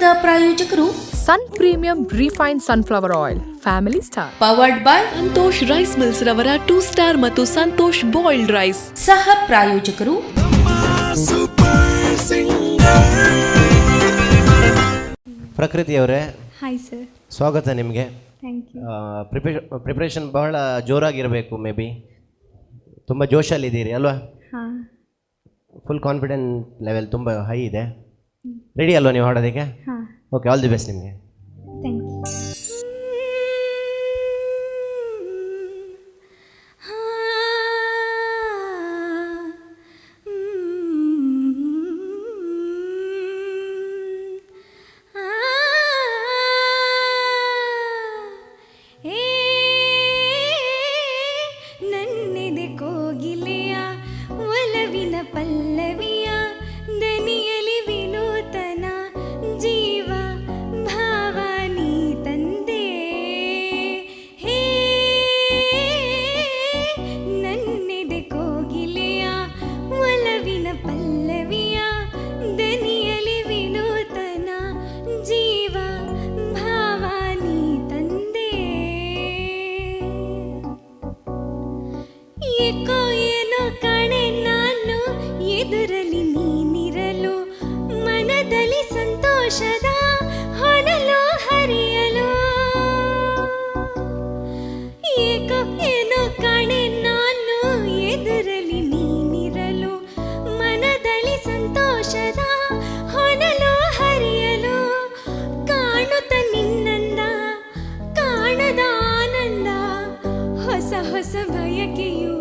ಕಾರ್ಯಕ್ರಮದ ಪ್ರಾಯೋಜಕರು Sun premium refined sunflower oil, family star, powered by Santosh rice mills ರವರ 2 star ಮತ್ತು ಸಂತೋಷ್ ಬಾಯ್ಲ್ಡ್ ರೈಸ್. ಸಹ ಪ್ರಾಯೋಜಕರು ಪ್ರಕೃತಿಯವರೇ, ಹಾಯ್ ಸರ್. ಸ್ವಾಗತ ನಿಮಗೆ. Thank you. ಪ್ರಿಪ್ರೇಷನ್ ಬಹಳ ಜೋರಾಗಿರಬೇಕು. ಮೇ ಬಿ ತುಂಬ ಜೋಶಲ್ಲಿದ್ದೀರಿ ಅಲ್ವಾ? ಹಾಂ, ಫುಲ್ ಕಾನ್ಫಿಡೆಂಟ್ ಲೆವೆಲ್ ತುಂಬ ಹೈ ಇದೆ. ರೆಡಿ ಅಲ್ವಾ ನೀವು ಹಾಡೋದಕ್ಕೆ? ಹಾಂ, ಓಕೆ, ಆಲ್ ದಿ ಬೆಸ್ಟ್ ನಿಮಗೆ. Thank you. ನನ್ನೆದೆ ಕೋಗಿಲೆಯ ಒಲವಿನ ಪಲ್ಲವಿಯ ದನಿಯಲಿ ವಿನೂತನ ಜೀವ ಭಾವ ನೀ ತಂದೆ. ಹೇ ನನ್ನೆದೆ ಕೋಗಿಲೆಯ ಒಲವಿನ ಪಲ್ಲವಿಯ ದನಿಯಲಿ ವಿನೂತನ ಜೀವ ಭಾವ ನೀ ತಂದೆ. ಏಕೋ ಏನೋ ಕಣೆ ನಾನು ಎದುರಲಿ ನೀನಿರಲು, ಮನದಲ್ಲಿ ಸಂತೋಷದ ಹೊನಲು ಹರಿಯಲು. ಏಕೋ ಏನೋ ಕಣೆ ನಾನು ಎದುರಲಿ ನೀನಿರಲು, ಮನದಲ್ಲಿ ಸಂತೋಷದ ಹೊನಲು ಹರಿಯಲು. ಕಾಣುತ್ತ ನಿನ್ನಂದ ಕಾಣದ ಆನಂದ, ಹೊಸ ಹೊಸ ಬಯಕೆಯು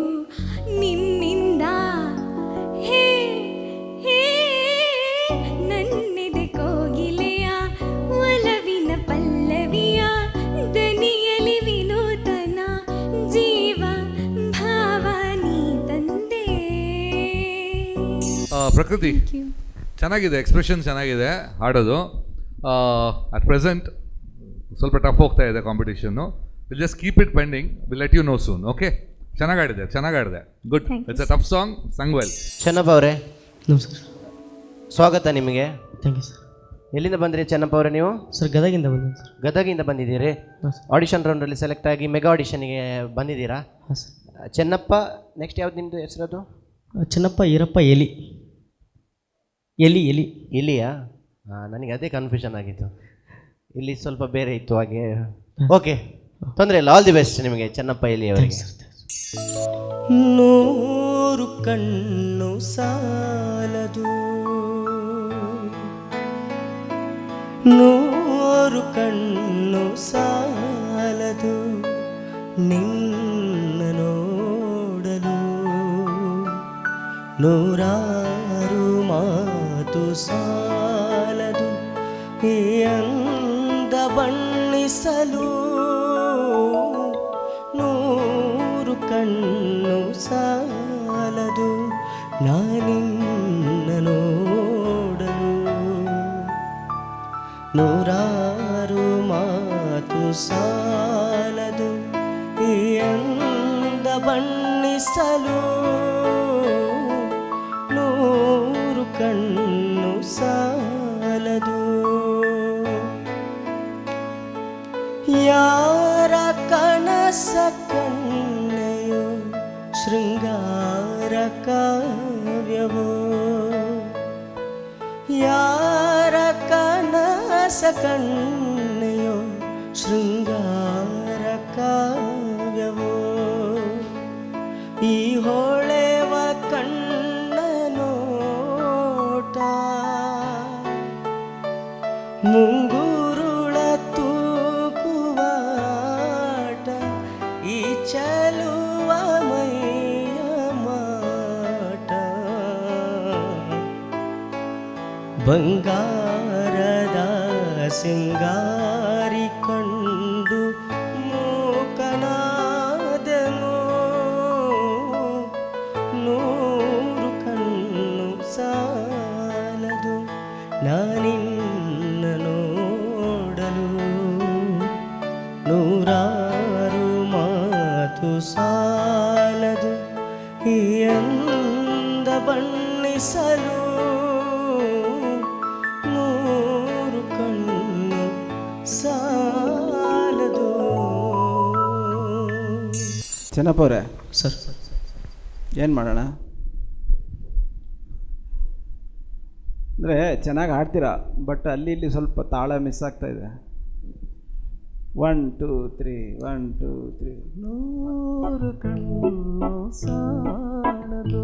ನಿನ್ನಿಂದ. ಹೇ ಹೇ ನನ್ನೆದೆ ಕೋಗಿಲೆಯ ಒಲವಿನ ಪಲ್ಲವಿಯ ದನಿಯಲಿ ವಿನೂತನ ಜೀವ ಭಾವ ನೀ ತಂದೆ. ಪ್ರಕೃತಿ ಚೆನ್ನಾಗಿದೆ, ಎಕ್ಸ್ಪ್ರೆಷನ್ ಚೆನ್ನಾಗಿದೆ ಹಾಡೋದು. ಅಟ್ ಪ್ರೆಸೆಂಟ್ ಸ್ವಲ್ಪ ಟಫ್ ಹೋಗ್ತಾ ಇದೆ ಕಾಂಪಿಟೇಷನ್ನು. Will just keep it pending, will let you know soon. Okay, ಚೆನ್ನಾಗಾಡಿದೆ. Good. It's a tough song, sung well. Chennappa ಅವರೇ, ನಮಸ್ಕಾರ. ಸ್ವಾಗತ ನಿಮಗೆ. Thank you sir. ಎಲ್ಲಿಂದ ಬಂದಿರಿ ಚೆನ್ನಪ್ಪ ಅವರೇ ನೀವು? ಸರ್ ಗದಗಿಂದ ಬಂದಿದ್ದೀನಿ ಸರ್. ಗದಗಿಂದ ಬಂದಿದ್ದೀರಿ. ಹಾಂ ಸರ್. ಆಡಿಷನ್ ರೌಂಡಲ್ಲಿ ಸೆಲೆಕ್ಟ್ ಆಗಿ ಮೆಗಾ ಆಡಿಷನ್ಗೆ ಬಂದಿದ್ದೀರಾ? ಹಾಂ ಸರ್. ಚೆನ್ನಪ್ಪ, ನೆಕ್ಸ್ಟ್ ಯಾವ್ದು ನಿಮ್ಮದು ಹೆಸರದು? ಚೆನ್ನಪ್ಪ ಈರಪ್ಪ ಎಲಿ. ಇಲ್ಲಿಯಾ? ಹಾಂ, ನನಗೆ ಅದೇ ಕನ್ಫ್ಯೂಷನ್ ಆಗಿತ್ತು. ಇಲ್ಲಿ ಸ್ವಲ್ಪ ಬೇರೆ ಇತ್ತು ಹಾಗೆ. ಓಕೆ, ತೊಂದರೆ ಇಲ್ಲ. ಆಲ್ ದಿ ಬೆಸ್ಟ್ ನಿಮಗೆ ಚೆನ್ನಪ್ಪ ಎಲಿ ಅವರಿಗೆ. ನೂರು ಕಣ್ಣು ಸಾಲದು, ನೂರು ಕಣ್ಣು ಸಾಲದು ನಿನ್ನ ನೋಡಲು, ನೂರಾರು ಮಾತು ಸಾಲದು ಈ ಅಂದ ಬಣ್ಣಿಸಲು. ನೂರು ಕಣ್ಣು ಸಾಲದು ನಾನಿನ್ನ ನೋಡಲು, ನೂರಾರು ಮಾತು ಸಾಲದು ಈ ಅಂದ ಬಣ್ಣಿಸಲು. ನೂರು ಕಣ್ಣು ಸಾಲದು. ಯಾರ ಕನಸ ಕಣ್ಣೆಯೋ ಶೃಂಗಾರ ಕಾವ್ಯವೋ, ಯಾರ ಕನಸ ಕಣ್ಣೆಯೋ ಶೃಂಗಾರ ಕಾವ್ಯವೋ. ಈ ಹೊಳೆವ ಕಣ್ಣ ನೋಟ ಮುಂಗುರುಳ ತೂಕುವಾಟ, ಈ ಚಲುವ ಮೈಯ ಮಾಟ. ಬಂಗಾರದ ಸಿಂಗಾರಿ ಕಂಡು ಮೂಕನಾದನು, ನೂರು ಕಣ್ಣು ಸಾಲದು ನಾನಿನ್ನ ನೋಡಲು, ನೂರಾರು ಮಾತು ಸಾಲದು ಈ ಅಂದ ಬಣ್ಣಿಸಲು. ನೂರು ಕಣ್ಣು ಚೆನ್ನಪ್ಪ ಅವರೇ, ಸರ್ ಏನು ಮಾಡೋಣ ಅಂದರೆ ಚೆನ್ನಾಗಿ ಆಡ್ತೀರಾ, ಬಟ್ ಅಲ್ಲಿ ಇಲ್ಲಿ ಸ್ವಲ್ಪ ತಾಳ ಮಿಸ್ ಆಗ್ತಾ ಇದೆ. 1 2 3 1 2 3 ನೂರು ಕಣ್ಣು ಸಾಣದು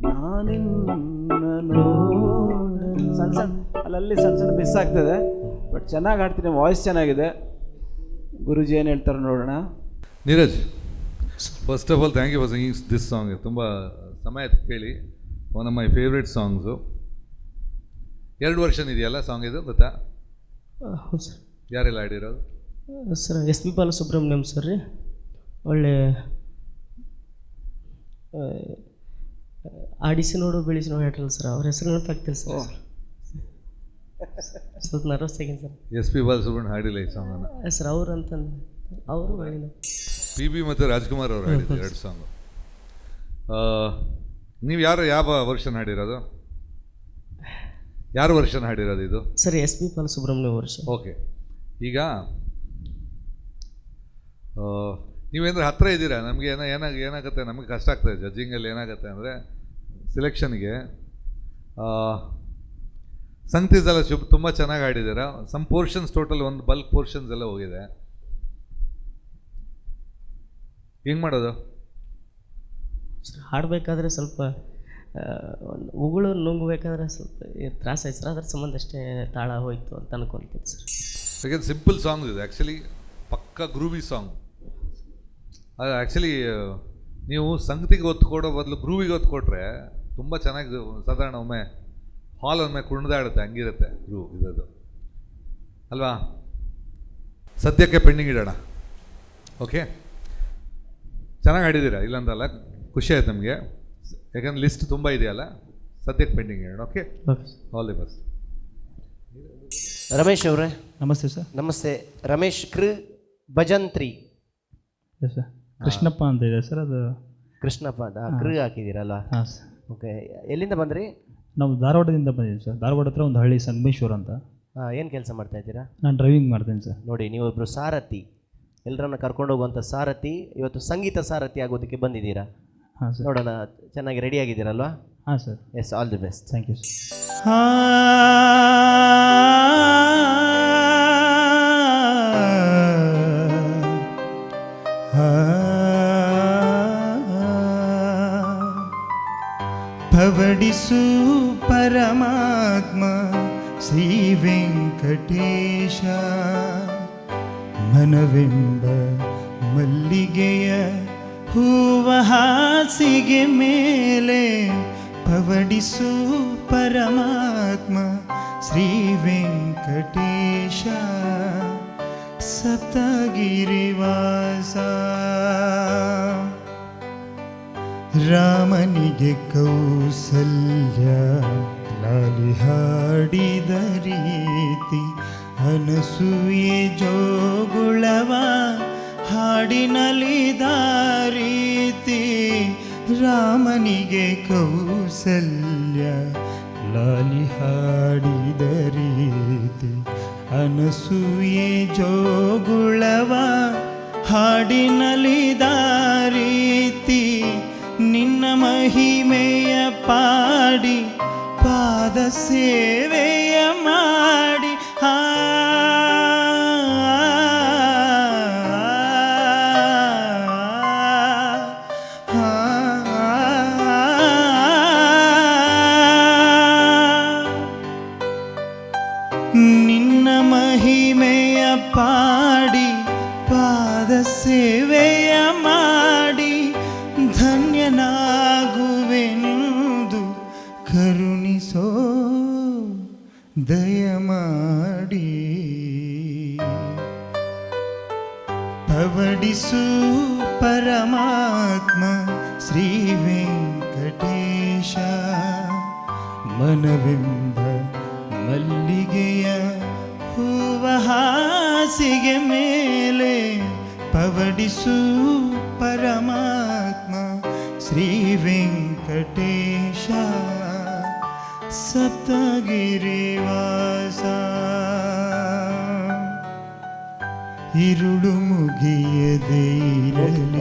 ನಾನಿನ್ನ ನೋಡಲು. ಸಣ್ಣ ಸಣ್ಣ ಅಲ್ಲಲ್ಲಿ ಸಣ್ಣ ಸಣ್ಣ ಮಿಸ್ ಆಗ್ತದೆ, ಬಟ್ ಚೆನ್ನಾಗಿ ಆಡ್ತೀನಿ. ವಾಯ್ಸ್ ಚೆನ್ನಾಗಿದೆ. ಗುರುಜಿ ಏನು ಹೇಳ್ತಾರೆ ನೋಡೋಣ. Neeraj, first of all thank you for singing this song. ತುಂಬ ಸಮಯ ಆಯ್ತು ಕೇಳಿ. One of my favourite songs. 2 version ಇದೆಯಲ್ಲ ಸಾಂಗ್ ಇದು, ಗೊತ್ತಾ? ಹೌದು ಸರ್. ಯಾರೆಲ್ಲ ಆಡಿರೋದು? Sir S P Balasubrahmanyam sir ರೀ. ಒಳ್ಳೆ ಆಡಿಸಿ ನೋಡು ಬೆಳೆಸಿ ನೋಡು ಹೇಳ್ರಲ್ಲ ಸರ್, ಅವ್ರ ಹೆಸರು ನೆನಪಾಗ್ತಿಲ್ಲ ಸರ್. ಸ್ವಲ್ಪ ನರ್ವಸ್ ಆಗಿನಿ ಸರ್. ಎಸ್ ಪಿ ಬಾಲಸುಬ್ರಹ್ಮಣ್ಯ ಹಾಡಿಲ್ಲ ಈ ಸಾಂಗನ್ನು ಸರ್ ಅವ್ರು ಅಂತಂದು ಅವರು ಹೇಳಿಲ್ಲ. ಪಿ ಬಿ ಮತ್ತು ರಾಜ್ಕುಮಾರ್ ಅವರು ಹಾಡಿದ್ರು 2 ಸಾಂಗು. ನೀವು ಯಾವ ವರ್ಷನ್ ಹಾಡಿರೋದು? ಯಾರು ವರ್ಷನ್ ಹಾಡಿರೋದು ಇದು? ಸರ್ ಎಸ್ ಪಿ ಬಾಲಸುಬ್ರಹ್ಮಣ್ಯ ವರ್ಷ. ಓಕೆ, ಈಗ ನೀವೇಂದ್ರೆ ಹತ್ತಿರ ಇದ್ದೀರಾ. ನಮಗೆ ಏನಾಗುತ್ತೆ, ನಮಗೆ ಕಷ್ಟ ಆಗ್ತದೆ ಜಡ್ಜಿಂಗಲ್ಲಿ. ಏನಾಗುತ್ತೆ ಅಂದರೆ ಸಿಲೆಕ್ಷನ್ಗೆ ಸಂಗೀತ ಎಲ್ಲ ತುಂಬ ಚೆನ್ನಾಗಿ ಹಾಡಿದ್ದೀರಾ. ಸಮ್ ಪೋರ್ಷನ್ಸ್ ಟೋಟಲ್ ಒಂದು ಬಲ್ಕ್ ಪೋರ್ಷನ್ಸ್ ಎಲ್ಲ ಹೋಗಿದೆ. ಹೆಂಗೆ ಮಾಡೋದು? ಹಾಡಬೇಕಾದ್ರೆ ಸ್ವಲ್ಪ ಉಗುಳು ನುಂಗಬೇಕಾದ್ರೆ ಸ್ವಲ್ಪ ತ್ರಾಸ ಆಯ್ತು ಸರ್. ಅದ್ರ ಸಂಬಂಧ ಅಷ್ಟೇ ತಾಳ ಹೋಯ್ತು ಅಂತ ಅನ್ಕೊಂತೀನಿ ಸರ್. ಯಾಕೆಂದ್ರೆ ಸಿಂಪಲ್ ಸಾಂಗ್ ಇದೆ ಆ್ಯಕ್ಚುಲಿ, ಪಕ್ಕ ಗ್ರೂವಿ ಸಾಂಗ್. ಅದು ಆ್ಯಕ್ಚುಲಿ ನೀವು ಸಂಗತಿಗೆ ಒತ್ತು ಕೊಡೋ ಬದಲು ಗ್ರೂವಿಗೆ ಒತ್ತು ಕೊಟ್ಟರೆ ತುಂಬ ಚೆನ್ನಾಗಿ, ಸಾಧಾರಣ ಒಮ್ಮೆ ಹಾಲ್ ಒಮ್ಮೆ ಕುಣಿದಾಡುತ್ತೆ, ಹಂಗಿರುತ್ತೆ ಗ್ರೂವ್ ಇರೋದು ಅಲ್ವಾ? ಸದ್ಯಕ್ಕೆ ಪೆಂಡಿಂಗ್ ಇಡೋಣ. ಓಕೆ, ಚೆನ್ನಾಗಿ ಹಾಡಿದ್ದೀರಾ, ಇಲ್ಲಂತಲ್ಲ, ಖುಷಿ ಆಯ್ತು ನಮಗೆ. ಯಾಕಂದ್ರೆ ಲಿಸ್ಟ್ ತುಂಬ ಇದೆಯಲ್ಲ, ಸದ್ಯಕ್ಕೆ ಪೆಂಡಿಂಗ್ ಇಡೋಣ. Okay, all the best. Ramesh ಅವರೇ ನಮಸ್ತೆ ಸರ್. ನಮಸ್ತೆ. ರಮೇಶ್ ಭಜಂತ್ರಿ ಸರ್ ಕೃಷ್ಣಪ್ಪ ಅಂತ ಇದೆ ಸರ್. ಅದು ಕೃಷ್ಣಪ್ಪ ಅಂತ ಹಾಕಿದ್ದೀರಲ್ಲ? ಹಾಂ ಸರ್. ಓಕೆ, ಎಲ್ಲಿಂದ ಬಂದ್ರಿ? ನಾವು ಧಾರವಾಡದಿಂದ ಬಂದಿದ್ದೀವಿ ಸರ್. ಧಾರವಾಡ ಹತ್ರ ಒಂದು ಹಳ್ಳಿ ಸಂಗಮೇಶ್ವರ ಅಂತ. ಏನು ಕೆಲಸ ಮಾಡ್ತಾ ಇದ್ದೀರಾ? ನಾನು ಡ್ರೈವಿಂಗ್ ಮಾಡ್ತೀನಿ ಸರ್. ನೋಡಿ, ನೀವೊಬ್ಬರು ಸಾರಥಿ, ಎಲ್ಲರನ್ನ ಕರ್ಕೊಂಡು ಹೋಗುವಂಥ ಸಾರಥಿ, ಇವತ್ತು ಸಂಗೀತ ಸಾರಥಿ ಆಗೋದಕ್ಕೆ ಬಂದಿದ್ದೀರಾ. ಹಾಂ ಸರ್. ನೋಡೋಣ, ಚೆನ್ನಾಗಿ ರೆಡಿ ಆಗಿದ್ದೀರಲ್ವಾ? ಹಾಂ sir. Yes, all the best. Thank you sir. ಪವಡಿಸು ಪರಮಾತ್ಮ ಶ್ರೀ ವೆಂಕಟೇಶ, ಮನವೆಂಬ ಮಲ್ಲಿಗೆಯ ಹೂವ ಹಾಸಿಗೆ ಮೇಲೆ ಪವಡಿಸು ಪರಮಾತ್ಮ ಶ್ರೀ ವೆಂಕಟೇಶ, ಸಪ್ತಗಿರಿವಾಸ. ರಾಮನಿಗೆ ಕೌಸಲ್ಯ ಲಾಲಿ ಹಾಡಿದ ರೀತಿ, ಅನಸೂಯೆ ಜೋಗುಳವ ಹಾಡಿನಲಿದ ರೀತಿ. ರಾಮನಿಗೆ ಕೌಸಲ್ಯ ಲಾಲಿ ಹಾಡಿದ ರೀತಿ, ಅನಸೂಯೆ ಜೋಗುಳವ ಹಾಡಿನಲಿದ ರೀತಿ. ನಿನ್ನ ಮಹಿಮೆಯ ಪಾಡಿ ಪಾದ ಸೇವೆಯ ಮಾಡಿ, ನಿನ್ನ ಮಹಿಮೆಯ ಪಾಡಿ ಪಾದ ಸೇವೆಯ ಮಾಡಿ, ಧನ್ಯನಾಗುವೆನೆಂದು ಕರುಣಿಸೋ ದಯಮಾಡಿ. ಪವಡಿಸು ಪರಮಾತ್ಮ ಶ್ರೀ ವೆಂಕಟೇಶ, ಮನವೆಂಬ ಮಲ್ಲಿಗೆಯ ಹೂವ ಹಾಸಿಗೆ ಮೇಲೆ ಪವಡಿಸು ಪರಮಾತ್ಮ ಶ್ರೀ ವೆಂಕಟೇಶ, ಸಪ್ತಗಿರಿವಾಸ. ಇರುಳು ಮುಗಿಯದೇ ಇರಲಿ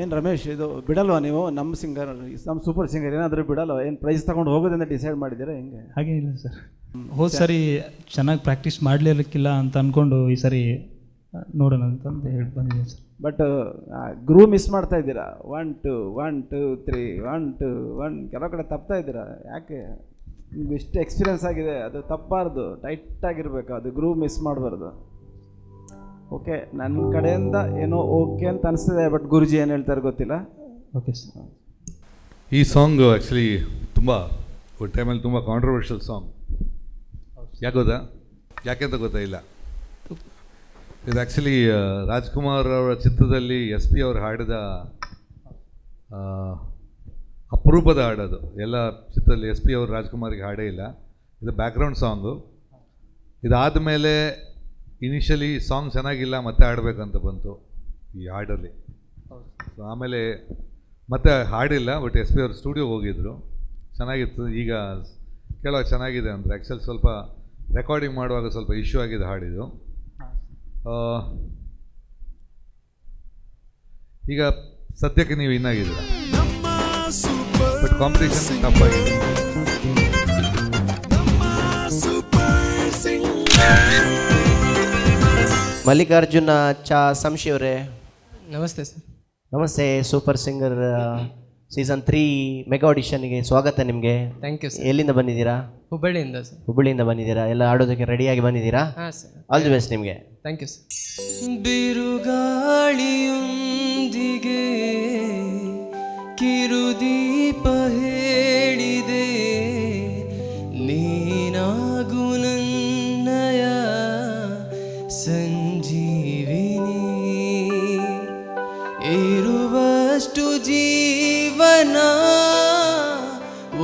ಏನು ರಮೇಶ್, ಇದು ಬಿಡಲ್ವಾ ನೀವು? ನಮ್ಮ ಸಿಂಗರ್, ನಮ್ಮ ಸೂಪರ್ ಸಿಂಗರ್ ಏನಾದರೂ ಬಿಡಲ್ವಾ? ಏನು ಪ್ರೈಸ್ ತಗೊಂಡು ಹೋಗೋದಂತ ಡಿಸೈಡ್ ಮಾಡಿದ್ದೀರಾ ಹೆಂಗೆ? ಹಾಗೇನಿಲ್ಲ ಸರ್, ಹೋದ ಸರಿ ಚೆನ್ನಾಗಿ ಪ್ರಾಕ್ಟೀಸ್ ಮಾಡಲಿಕ್ಕಿಲ್ಲ ಅಂತ ಅಂದ್ಕೊಂಡು ಈ ಸರಿ ನೋಡೋಣ ಅಂತಂದು ಹೇಳಿ ಬಂದಿದ್ದೀನಿ ಸರ್. ಬಟ್ ಗ್ರೂ ಮಿಸ್ ಮಾಡ್ತಾ ಇದ್ದೀರಾ. 1 2 1 2 3 1 2 1 ಕೆಲವು ಕಡೆ ತಪ್ತಾ ಇದ್ದೀರಾ. ಯಾಕೆ? ನಿಮ್ಗೆ ಇಷ್ಟು ಎಕ್ಸ್ಪೀರಿಯನ್ಸ್ ಆಗಿದೆ, ಅದು ತಪ್ಪಾರ್ದು, ಟೈಟಾಗಿರಬೇಕು, ಅದು ಗ್ರೂ ಮಿಸ್ ಮಾಡಬಾರ್ದು. ಓಕೆ, ನನ್ನ ಕಡೆಯಿಂದ ಏನೋ ಓಕೆ ಅಂತ ಅನಿಸ್ತಿದೆ, ಬಟ್ ಗುರುಜಿ ಏನು ಹೇಳ್ತಾರೆ ಗೊತ್ತಿಲ್ಲ. Okay sir. ಈ ಸಾಂಗ್ ಆ್ಯಕ್ಚುಲಿ ತುಂಬ ಒಂದು ಟೈಮಲ್ಲಿ ತುಂಬ ಕಾಂಟ್ರವರ್ಷಿಯಲ್ ಸಾಂಗ್. ಯಾಕೆ ಗೊತ್ತಾ? ಯಾಕೆಂತ ಗೊತ್ತಾಯಿಲ್ಲ. ಇದು ಆ್ಯಕ್ಚುಲಿ ರಾಜ್ಕುಮಾರ್ ಅವರ ಚಿತ್ರದಲ್ಲಿ SP ಅವರು ಹಾಡಿದ ಅಪರೂಪದ ಹಾಡೋದು. ಎಲ್ಲ ಚಿತ್ರದಲ್ಲಿ SP ಅವರು ರಾಜ್ಕುಮಾರ್ಗೆ ಹಾಡೇ ಇಲ್ಲ. ಇದು ಬ್ಯಾಕ್ಗ್ರೌಂಡ್ ಸಾಂಗು. ಇದಾದ ಮೇಲೆ ಇನಿಷಿಯಲಿ ಸಾಂಗ್ ಚೆನ್ನಾಗಿಲ್ಲ, ಮತ್ತೆ ಹಾಡಬೇಕಂತ ಬಂತು ಈ ಹಾಡಲ್ಲಿ. ಸೊ ಆಮೇಲೆ ಮತ್ತೆ ಹಾಡಿಲ್ಲ, ಬಟ್ SP ಅವರು ಸ್ಟುಡಿಯೋಗೆ ಹೋಗಿದ್ರು, ಚೆನ್ನಾಗಿತ್ತು. ಈಗ ಕೇಳೋ ಚೆನ್ನಾಗಿದೆ ಅಂದರೆ ಆ್ಯಕ್ಚುಲಿ ಸ್ವಲ್ಪ ರೆಕಾರ್ಡಿಂಗ್ ಮಾಡುವಾಗ ಸ್ವಲ್ಪ ಇಶ್ಯೂ ಆಗಿದೆ ಹಾಡಿದು. ಈಗ ಸದ್ಯಕ್ಕೆ ನೀವು ಇನ್ನಾಗಿದ್ದೀರ, ಬಟ್ ಕಾಂಪಿಟೇಷನ್ ಟಫ್ ಆಗಿದೆ. ಮಲ್ಲಿಕಾರ್ಜುನ ಸಂಶಿ ಅವರೇ, ನಮಸ್ತೆ ಸರ್. ನಮಸ್ತೆ. ಸೂಪರ್ ಸಿಂಗರ್ ಸೀಸನ್ 3 ಮೆಗಾ ಆಡಿಷನ್ಗೆ ಸ್ವಾಗತ ನಿಮಗೆ. Thank you sir. ಎಲ್ಲಿಂದ ಬಂದಿದ್ದೀರಾ? ಹುಬ್ಬಳ್ಳಿಯಿಂದ ಸರ್. ಹುಬ್ಬಳ್ಳಿಯಿಂದ ಬಂದಿದ್ದೀರಾ. ಎಲ್ಲ ಆಡೋದಕ್ಕೆ ರೆಡಿಯಾಗಿ ಬಂದಿದ್ದೀರಾ? ಹಾಂ ಸರ್. ಆಲ್ ದಿ ಬೆಸ್ಟ್ ನಿಮಗೆ. Thank you sir. ಬಿರುಗಾಳಿಯೊಂದಿಗೆ ಕಿರುದೀಪ ಹೇಳಿದೆ, ನೀನಾಗು ನನ್ನಯ ಸಂಜೀವಿನಿ, ಇರುವಷ್ಟು ಜೀವನ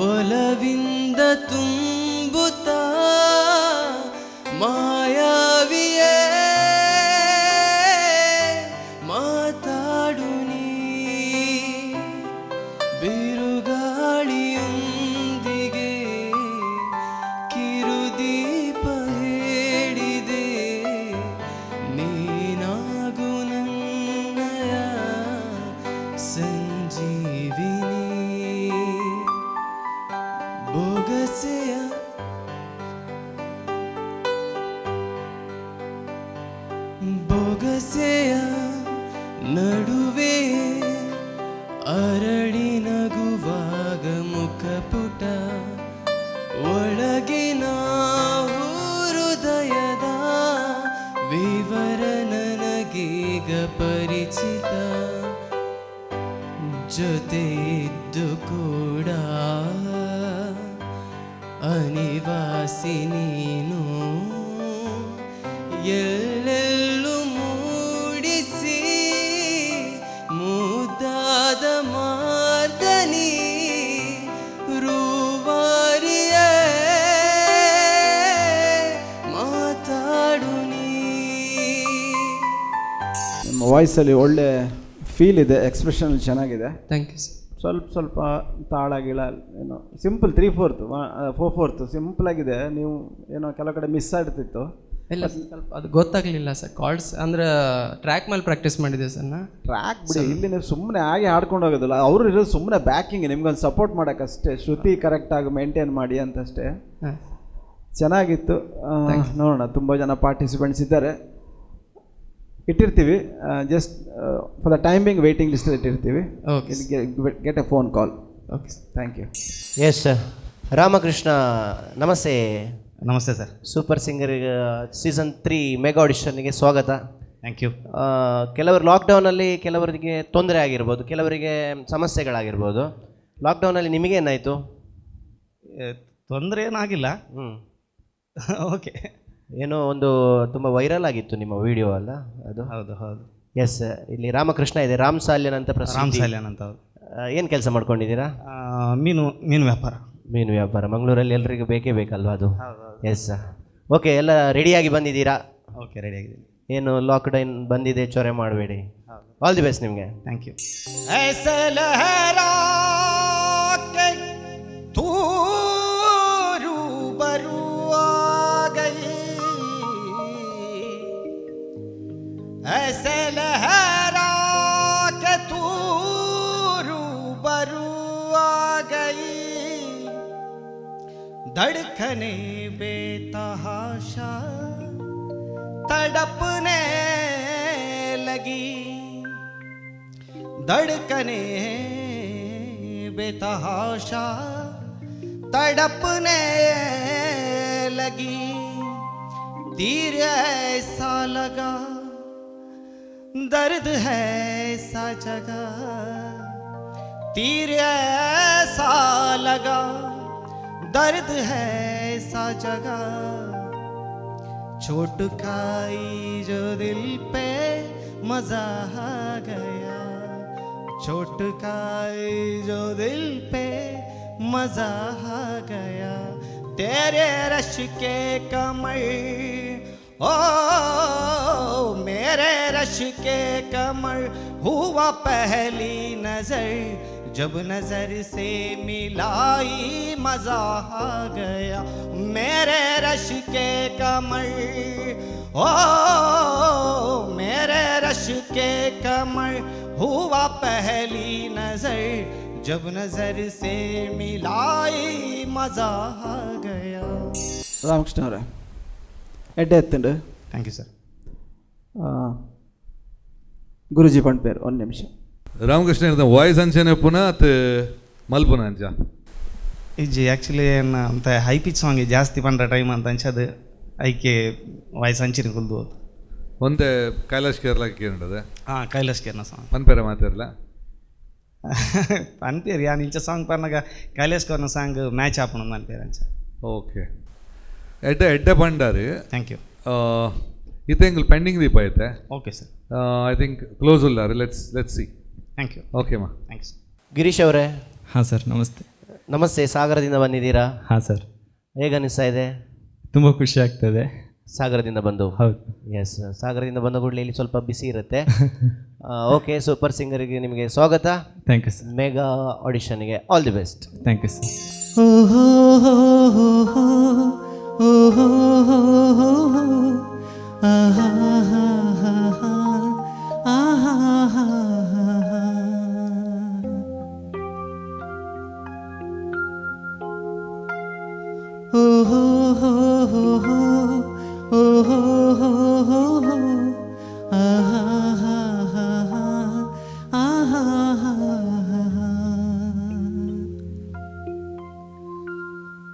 ಒಲವಿಂದ ತುಂಬುತ್ತಾ ಮಾಯಾವಿಯೇ ಮಾತಾಡು ನೀ. ಬಿರುಗಾಳಿಯೊಂದಿಗೆ ಕಿರುದೀಪ ಹೇಳಿದೆ, ನೀನಾಗು ನನ್ನಯ ಸಂಜೀವಿನಿ, ಬೊಗಸೆಯ ಬೊಗಸೆಯ ನಡುವೆ ಅರಳಿ ನಗುವಾಗ ಮುಖಪುಟ, ಒಳಗಿನ ಹೃದಯದ ವಿವರ ನನಗೀಗ ಪರಿಚಿತ, ಜೊತೆ ಇದ್ದು ಕೂಡ ಅನಿವಾಸಿ ನೀನು, ಎಲ್ಲೆಲ್ಲೂ ಮೂಡಿಸಿ ಮುದ್ದಾದ ಮಾರ್ದನಿ ರೂವಾರಿಯೇ ಮಾತಾಡು ನೀ. ನಿಮ್ಮ ವಾಯ್ಸಲ್ಲಿ ಒಳ್ಳೆ ಫೀಲ್ ಇದೆ, ಎಕ್ಸ್ಪ್ರೆಷನ್ ಚೆನ್ನಾಗಿದೆ. Thank you sir. ಸ್ವಲ್ಪ ತಾಳ ಗಿಳ ಏನೋ ಸಿಂಪಲ್ 3/4 4/4 ಸಿಂಪಲ್ ಆಗಿದೆ. ನೀವು ಏನೋ ಕೆಲವು ಕಡೆ ಮಿಸ್ ಆಗ್ತಿತ್ತು. ಇಲ್ಲ, ಸ್ವಲ್ಪ ಅದು ಗೊತ್ತಾಗಲಿಲ್ಲ ಸರ್. ಕಾರ್ಡ್ಸ್ ಅಂದ್ರೆ ಟ್ರ್ಯಾಕ್ ಮೇಲೆ ಪ್ರಾಕ್ಟೀಸ್ ಮಾಡಿದೆ ಸರ್ ನಾ. ಟ್ರ್ಯಾಕ್ ಬಿಡಿ, ಇಲ್ಲಿ ನೀವು ಸುಮ್ಮನೆ ಹಾಗೆ ಹಾಡ್ಕೊಂಡು ಹೋಗೋದಿಲ್ಲ. ಅವರು ಇರೋದು ಸುಮ್ಮನೆ ಬ್ಯಾಕಿಂಗ್, ನಿಮ್ಗೊಂದು ಸಪೋರ್ಟ್ ಮಾಡೋಕ್ಕಷ್ಟೇ. ಶ್ರುತಿ ಕರೆಕ್ಟಾಗಿ ಮೇಂಟೈನ್ ಮಾಡಿ ಅಂತಷ್ಟೇ. ಚೆನ್ನಾಗಿತ್ತು. ನೋಡೋಣ, ತುಂಬ ಜನ ಪಾರ್ಟಿಸಿಪೆಂಟ್ಸ್ ಇದ್ದಾರೆ, ಇಟ್ಟಿರ್ತೀವಿ. Just for the timing waiting list ಇಟ್ಟಿರ್ತೀವಿ. Okay, get a phone call. Okay, thank you. S Ramakrishna, ನಮಸ್ತೆ. ನಮಸ್ತೆ sir. Super singer season 3 mega ಆಡಿಷನ್ಗೆ ಸ್ವಾಗತ. Thank you. ಕೆಲವರು ಲಾಕ್ಡೌನಲ್ಲಿ ಕೆಲವರಿಗೆ ತೊಂದರೆ ಆಗಿರ್ಬೋದು, ಕೆಲವರಿಗೆ ಸಮಸ್ಯೆಗಳಾಗಿರ್ಬೋದು. ಲಾಕ್ಡೌನಲ್ಲಿ ನಿಮಗೇನಾಯಿತು? ತೊಂದರೆ ಏನಾಗಿಲ್ಲ. ಓಕೆ. ಏನೋ ಒಂದು ತುಂಬ ವೈರಲ್ ಆಗಿತ್ತು ನಿಮ್ಮ ವಿಡಿಯೋ ಅಲ್ಲ ಅದು? ಹೌದು ಹೌದು. ಎಸ್, ಇಲ್ಲಿ ರಾಮಕೃಷ್ಣ ಇದೆ, ರಾಮ್ ಸಾಲ್ಯನ್ ಅಂತ ರಾಮ್ ಸಾಲ್ಯನ್ ಅಂತ. ಏನು ಕೆಲಸ ಮಾಡ್ಕೊಂಡಿದ್ದೀರಾ? ಮೀನು ವ್ಯಾಪಾರ. ಮೀನು ವ್ಯಾಪಾರ ಮಂಗಳೂರಲ್ಲಿ ಎಲ್ರಿಗೂ ಬೇಕೇ ಬೇಕಲ್ವ ಅದು? ಎಸ್. ಓಕೆ, ಎಲ್ಲ ರೆಡಿಯಾಗಿ ಬಂದಿದ್ದೀರಾ? ಓಕೆ, ರೆಡಿ ಆಗಿದ್ದೀನಿ. ಏನು ಲಾಕ್ಡೌನ್ ಬಂದಿದೆ, ಚೊರೆ ಮಾಡಬೇಡಿ. ಆಲ್ ದಿ ಬೆಸ್ಟ್ ನಿಮಗೆ. Thank you. ऐसे लहरा के तू आ गई धड़कने बेतहाशा तड़पने लगी धड़कने बेतहाशा तड़पने लगी तीर ऐसा लगा दर्द है ऐसा जगा तीर ऐसा लगा दर्द है ऐसा जगा चोट खाई जो दिल पे मजा आ गया चोट खाई जो दिल पे मजा आ गया तेरे रश के कमर ओ मेरे रश के कमर हुआ पहली नजर जब नजर से मिलाई मजा आ गया मेरे रश के कमर ओ मेरे रश के कमर हुआ पहली नजर जब नजर से मिलाई मजा आ गया ರಾಮಕೃಷ್ಣ ಅವರೇ ಎಡ್ಡೆ ಎತ್ತುಂಡು ಥ್ಯಾಂಕ್ ಯು ಸರ್ ಗುರುಜಿ ಪಂಡ್ ಪೇರು ಒಂದು ನಿಮಿಷ ರಾಮಕೃಷ್ಣ ಇರ್ದ ವಾಯ್ಸ್ ಅಂಚನೆ ಪುನಃ ಅತ್ ಮಲ್ಪುನ ಅಂಚ ಇಜ್ಜಿ ಆ್ಯಕ್ಚುಲಿ ಏನು ಅಂತ ಹೈ ಪಿಚ್ ಸಾಂಗ್ ಜಾಸ್ತಿ ಪಂಡ್ರ ಟೈಮ್ ಅಂತ ಅಂಚದು ಐಕೆ ವಾಯ್ಸ್ ಅಂಚಿನ ಕುಲ್ದು ಒಂದೇ ಕೈಲಾಶ್ ಕೇರಳಕ್ಕೆ ಏನದೆ ಹಾಂ ಕೈಲಾಶ್ ಕೇರ್ನ ಸಾಂಗ್ ಪನ್ಪೇರ ಮಾತಾಡಲ್ಲ ಪನ್ಪೇರು ಯಾನ್ ಇಂಚ ಸಾಂಗ್ ಪರ್ನಾಗ ಕೈಲಾಶ್ ಕೇರ್ನ ಸಾಂಗ್ ಮ್ಯಾಚ್ ಆಪಣ ಪನ್ಪೇರು ಅಂಚ ಓಕೆ ಎಡ್ಡೆ ಪಂಡಾರು ಥ್ಯಾಂಕ್ ಯು ಇತ್ತೆ ಎಂಗಲ್ ಪೆಂಡಿಂಗ್ ದೀಪ ಐತೆ okay sir I think close ಉಲ್ಲಾರು let's see thank you okay ಮಾ ಥ್ಯಾಂಕ್ ಯು ಸರ್ ಗಿರೀಶ್ ಅವರೇ ಹಾಂ ಸರ್ ನಮಸ್ತೆ ನಮಸ್ತೆ ಸಾಗರದಿಂದ ಬಂದಿದ್ದೀರಾ ಹಾಂ ಸರ್ ಹೇಗೆ ಅನಿಸ್ತಾ ಇದೆ ತುಂಬ ಖುಷಿ ಆಗ್ತದೆ ಸಾಗರದಿಂದ ಬಂದು ಹೌದು ಎಸ್ ಸಾಗರದಿಂದ ಬಂದ ಕೂಡಲೇ ಇಲ್ಲಿ ಸ್ವಲ್ಪ ಬಿಸಿ ಇರುತ್ತೆ ಓಕೆ ಸೂಪರ್ ಸಿಂಗರಿಗೆ ನಿಮಗೆ ಸ್ವಾಗತ ಥ್ಯಾಂಕ್ ಯು ಸರ್ ಮೆಗಾ ಆಡಿಷನ್ಗೆ all the best thank you sir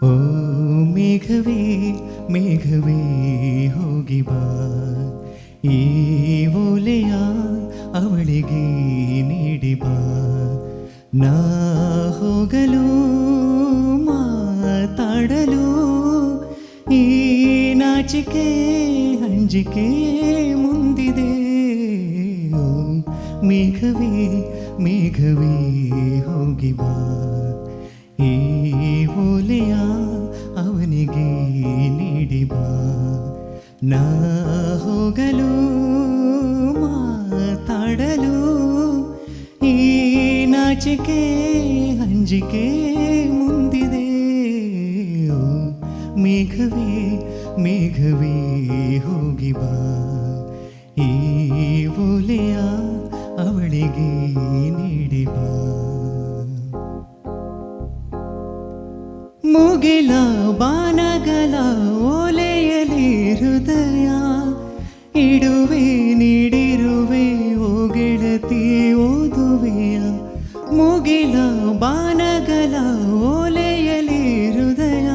ಓ ಮೇಘವೇ ಮೇಘವೇ ಹೋಗಿ ಬಾ ಈ ಓಲೆಯ ಅವಳಿಗೆ ನೀಡಿ ಬಾ ನಾ ಹೋಗಲು ಮಾತಾಡಲು ಈ ನಾಚಿಕೆ ಹಂಜಿಕೆ ಮುಂದಿದೆ ಓ ಮೇಘವೇ ಮೇಘವೇ ಹೋಗಿ ಬಾ ಈ ಓಲೆಯ ಅವನಿಗೆ ನೀಡಿ ಬಾ ನಾ ಹೋಗಲು ಮಾತಾಡಲು ಈ ನಾಚಿಕೆ ಹಂಜಿಕೆ ಮುಂದಿದೆ ಓ ಮೇಘವೇ ಮೇಘವೇ ಹೋಗಿ ಬಾ ಈ ಓಲೆಯ ಅವಳಿಗೆ ನೀಡಿ ಬಾ ಮುಗಿಲ ಬಾನಗಲ ಓಲೆಯಲಿ ಹೃದಯ ಇಡುವೆ ನೀಡಿರುವೆ ಓ ಗೆಳತಿ ಓದುವೆಯ ಮುಗಿಲ ಬಾನಗಲ ಓಲೆಯಲಿ ಹೃದಯ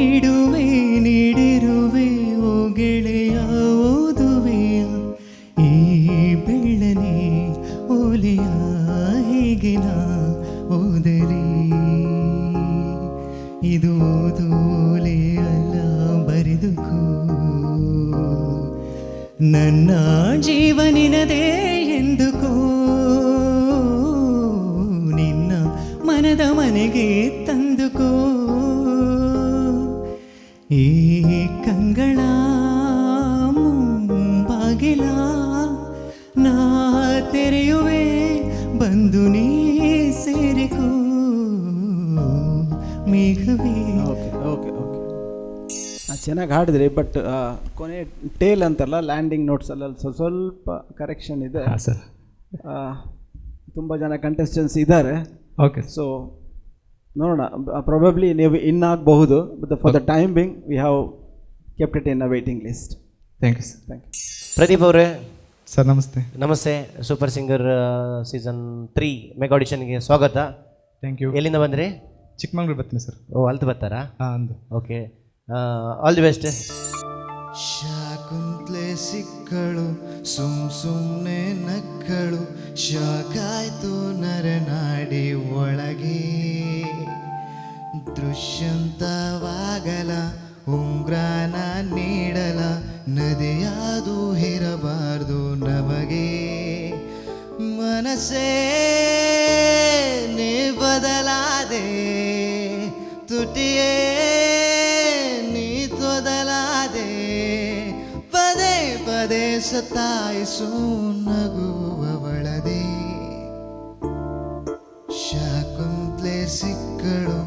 ಇಡುವೆ ನೀಡಿರುವೆ ಓ ಗೆಳೆಯ ಓದುವೆಯ ಈ ಬೆಳ್ಳನೆ ಓಲೆಯ ಹೇಗೆ ನಾ ಓದಲಿ ಇದು ಓದೋಲೆ ಅಲ್ಲ ಬರೆದುಕೋ ನನ್ನ ಜೀವನಿನದೇ ಎಂದುಕೋ ನಿನ್ನ ಮನದ ಮನೆಗೆ ತಂದುಕೋ ಈ ಕಂಗಳ ಮುಂಬಾಗಿಲ ನಾ ತೆರೆಯುವೆ ಬಂದು ನೀ ಸೇರಿಕೋ ಮೇಘವೇ. ಓಕೆ ಓಕೆ ಓಕೆ ಚೆನ್ನಾಗಿ ಹಾಡಿದ್ರಿ ಬಟ್ ಕೊನೆ ಟೇಲ್ ಅಂತಾರಲ್ಲ ಲ್ಯಾಂಡಿಂಗ್ ನೋಟ್ಸಲ್ಲ ಸ್ವಲ್ಪ ಕರೆಕ್ಷನ್ ಇದೆ ಹಾಂ ಸರ್ ತುಂಬ ಜನ ಕಂಟೆಸ್ಟೆನ್ಸ್ ಇದ್ದಾರೆ ಓಕೆ ಸೊ ನೋಡೋಣ, ಪ್ರಾಬಬ್ಲಿ ನೀವು ಇನ್ ಆಗಬಹುದು, but for the time being we have kept it in a waiting list. Thank you sir. Thank you. Pradeep ಅವರೇ ಸರ್ ನಮಸ್ತೆ. ನಮಸ್ತೆ. ಸೂಪರ್ ಸಿಂಗರ್ ಸೀಸನ್ 3 ಮೆಗಾ ಆಡಿಷನ್ಗೆ ಸ್ವಾಗತ. Thank you. ಎಲ್ಲಿಂದ ಬಂದ್ರಿ? ಚಿಕ್ಕಮಂಗ್ಳೂರು ಬರ್ತೀನಿ ಸರ್. ಓ, ಅಲ್ತು ಬರ್ತಾರಾ? ಹಾಂ ಅಂದು. Okay, all the best. ಶಾಕುಂತ್ಲೆ ಸಿಕ್ಕಳು ಸುಮ್ನೆ ನಕ್ಕಳು, ಶಾಕಾಯ್ತು ನರನಾಡಿ ಒಳಗೆ. ದೃಶ್ಯಂತವಾಗಲ ಉಂಗ್ರಾನ ನೀಡಲ, ನದಿಯಾದು ಇರಬಾರ್ದು ನಮಗೆ. ಮನಸ್ಸೇ ನೀ ಬದಲಾದೆ, ತುಟಿಯೇ ನೀ ತೊದಲಾದೆ, ಪದೇ ಪದೇ ಸತಾಯಿಸು ನಗುವವಳದೆ. ಶಾಕುಂತ್ಲೆ ಸಿಕ್ಕಳು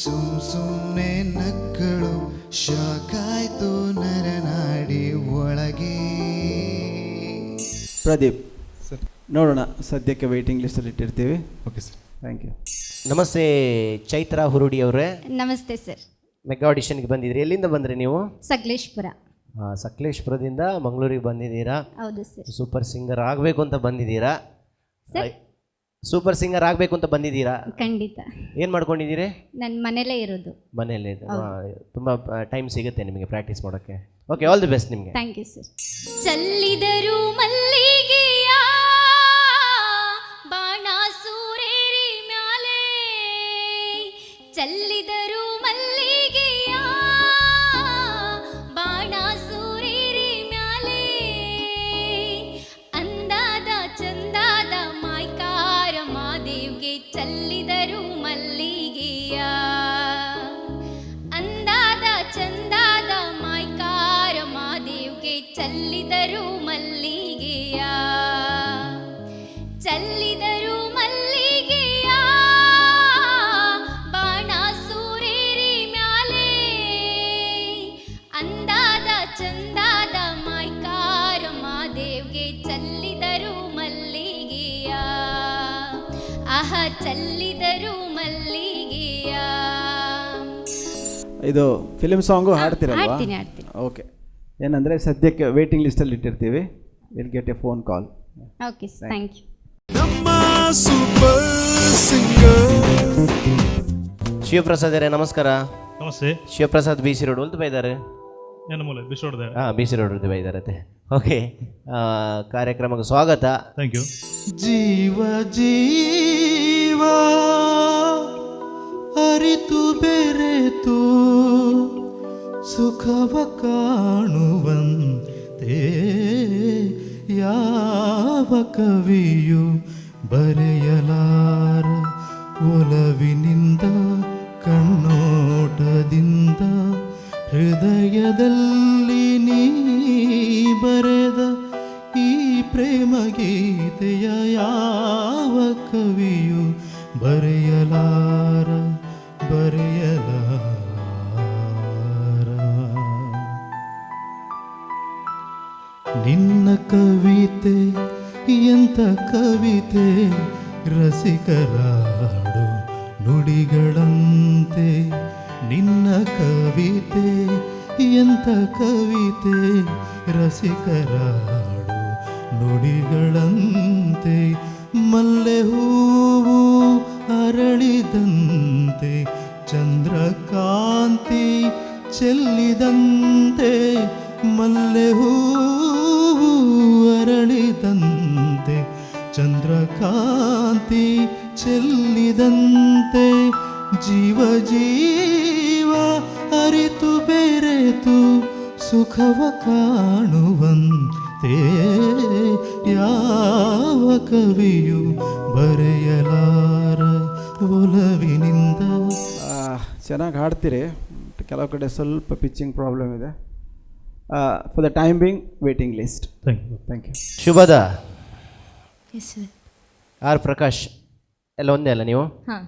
ಸುಮ್ನೆ ನಕ್ಕಳು, ಶಾಕಾಯ್ತು ನರನಾಡಿ ಒಳಗೆ. ಪ್ರದೀಪ್ ಸರ್. ನೋಡೋಣ, ಸದ್ಯಕ್ಕೆ ವೇಟಿಂಗ್ ಲಿಸ್ಟಲ್ಲಿ ಇಟ್ಟಿರ್ತೀವಿ. Okay sir. Thank you. ನಮಸ್ತೆ ಚೈತ್ರ ಹುರುಡಿ ಅವರೇ. ನಮಸ್ತೆ ಸರ್. ಮೆಗಾ ಆಡಿಷನ್ಗೆ ಬಂದಿದ್ರಿ. ಎಲ್ಲಿಂದ ಬಂದ್ರಿ ನೀವು? ಸಕಲೇಶ್ಪುರ. ಸಕಲೇಶ್ಪುರದಿಂದ ಮಂಗಳೂರಿಗೆ ಬಂದಿದ್ದೀರಾ. ಹೌದು ಸರ್. ಸೂಪರ್ ಸಿಂಗರ್ ಆಗಬೇಕು ಅಂತ ಬಂದಿದ್ದೀರಾ? ಸರ್? ಸೂಪರ್ ಸಿಂಗರ್ ಆಗಬೇಕು ಅಂತ ಬಂದಿದ್ದೀರಾ? ಖಂಡಿತ. ಏನು ಮಾಡ್ಕೊಂಡಿದ್ದೀರಿ? ನನ್ನ ಮನೇಲೇ ಇರೋದು. ಮನೆಯಲ್ಲಿ ತುಂಬ ಟೈಮ್ ಸಿಗುತ್ತೆ ನಿಮಗೆ ಪ್ರಾಕ್ಟೀಸ್ ಮಾಡೋಕ್ಕೆ. ಓಕೆ, ಆಲ್ ದಿ ಬೆಸ್ಟ್ ನಿಮಗೆ. Thank you sir. ಚಲ್ಲಿದರು ಮಲ್ಲಿಗೆಯ ಬಾಣ ಸೂರೇರಿ ಮ್ಯಾಲೆ, ಚಲ್ಲಿದರು ಮಲ್ಲಿಗೆಯ ಬಾಣ ಸೂರೇರಿ ಮ್ಯಾಲೆ, ಅಂದಾದ ಚಂದಾದ ಮಾಯ್ಕಾರ ಮಾದೇವ್ಗೆ ಚಲ್ಲಿದರು ಮಲ್ಲಿಗೆಯ, ಅಂದಾದ ಚಂದಾದ ಮಾಯ್ಕಾರ ಮಾದೇವ್ಗೆ ಚಲ್ಲಿದರು ಮಲ್ಲಿಗೆಯ, ಚಲ್ಲಿದರು ಮಲ್ಲಿಗೆಯ ಬಾಣ ಸೂರೇರಿ ಮ್ಯಾಲೆ, ಅಂದಾದ ಚಂದಾದ ಮಾಯ್ಕಾರ ಮಾದೇವ್ಗೆ ಚಲ್ಲಿದರು ಮಲ್ಲಿಗೆಯ, ಆಹ ಚಲ್ಲಿದರು ಮಲ್ಲಿಗೆಯ. ಇದು ಫಿಲ್ಮ್ ಸಾಂಗು ಹಾಡ್ತೀರಲ್ವಾ? ಹಾಡ್ತೀನಿ. ಓಕೆ. ಏನಂದರೆ ಸದ್ಯಕ್ಕೆ ವೇಟಿಂಗ್ ಲಿಸ್ಟಲ್ಲಿ ಇಟ್ಟಿರ್ತೀವಿ. Will get a phone call. Okay sir, thank you. Shivaprasad ಅವರೇ ನಮಸ್ಕಾರ. ನಮಸ್ತೆ. ಶಿವಪ್ರಸಾದ್ BC ರೋಡ್ ಒಲ್ತು ಬೈದಾರೆ. ಏನು ಮೂಲ ಬಿಸೋಡ್ದೆ? ಹಾಂ, BC ರೋಡ್ ಬೈದಾರತ್ತೆ. ಓಕೆ, ಕಾರ್ಯಕ್ರಮಕ್ಕೆ ಸ್ವಾಗತ. Thank you. ಜೀವ ಜೀವ ಅರಿತು ಬೆರೆತು ಸುಖವ ಕಾಣುವಂತೆ, ಯಾವ ಕವಿಯು ಬರೆಯಲಾರ ಒಲವಿನಿಂದ ಕಣ್ಣೋಟದಿಂದ, ಹೃದಯದಲ್ಲಿ ನೀ ಬರೆದ ಈ ಪ್ರೇಮ ಗೀತೆಯ ಯಾವ ಕವಿಯು ಬರೆಯಲಾರ ನಿನ್ನ ಕವಿತೆ ಎಂಥ ಕವಿತೆ, ರಸಿಕರಾಡು ನುಡಿಗಳಂತೆ. ನಿನ್ನ ಕವಿತೆ ಎಂಥ ಕವಿತೆ, ರಸಿಕರಾಡು ನುಡಿಗಳಂತೆ. ಮಲ್ಲೆ ಹೂವು ಅರಳಿದಂತೆ, ಚಂದ್ರಕಾಂತಿ ಚೆಲ್ಲಿದಂತೆ. ಮಲ್ಲೆ ಹೂವು ಅರಳಿದಂತೆ, ಚಂದ್ರಕಾಂತಿ ಚೆಲ್ಲಿದಂತೆ. ಜೀವ ಜೀವ ಅರಿತು ಬೆರೆತು ಸುಖವ ಕಾಣುವಂತೆ, ಯಾವ ಕವಿಯು ಬರೆಯಲಾರ ಒಲವಿನಿಂದ. ಚೆನ್ನಾಗಿ ಹಾಡ್ತೀರಿ. ಕೆಲವು ಕಡೆ ಸ್ವಲ್ಪ ಪಿಚ್ಚಿಂಗ್ ಪ್ರಾಬ್ಲಮ್ ಇದೆ. For the time being waiting list. Thank you. ಶುಭದ ಎಸ್ ಸರ್. ಆರ್ ಪ್ರಕಾಶ್ ಎಲ್ಲ ಒಂದೇ ಅಲ್ಲ ನೀವು? ಹಾಂ.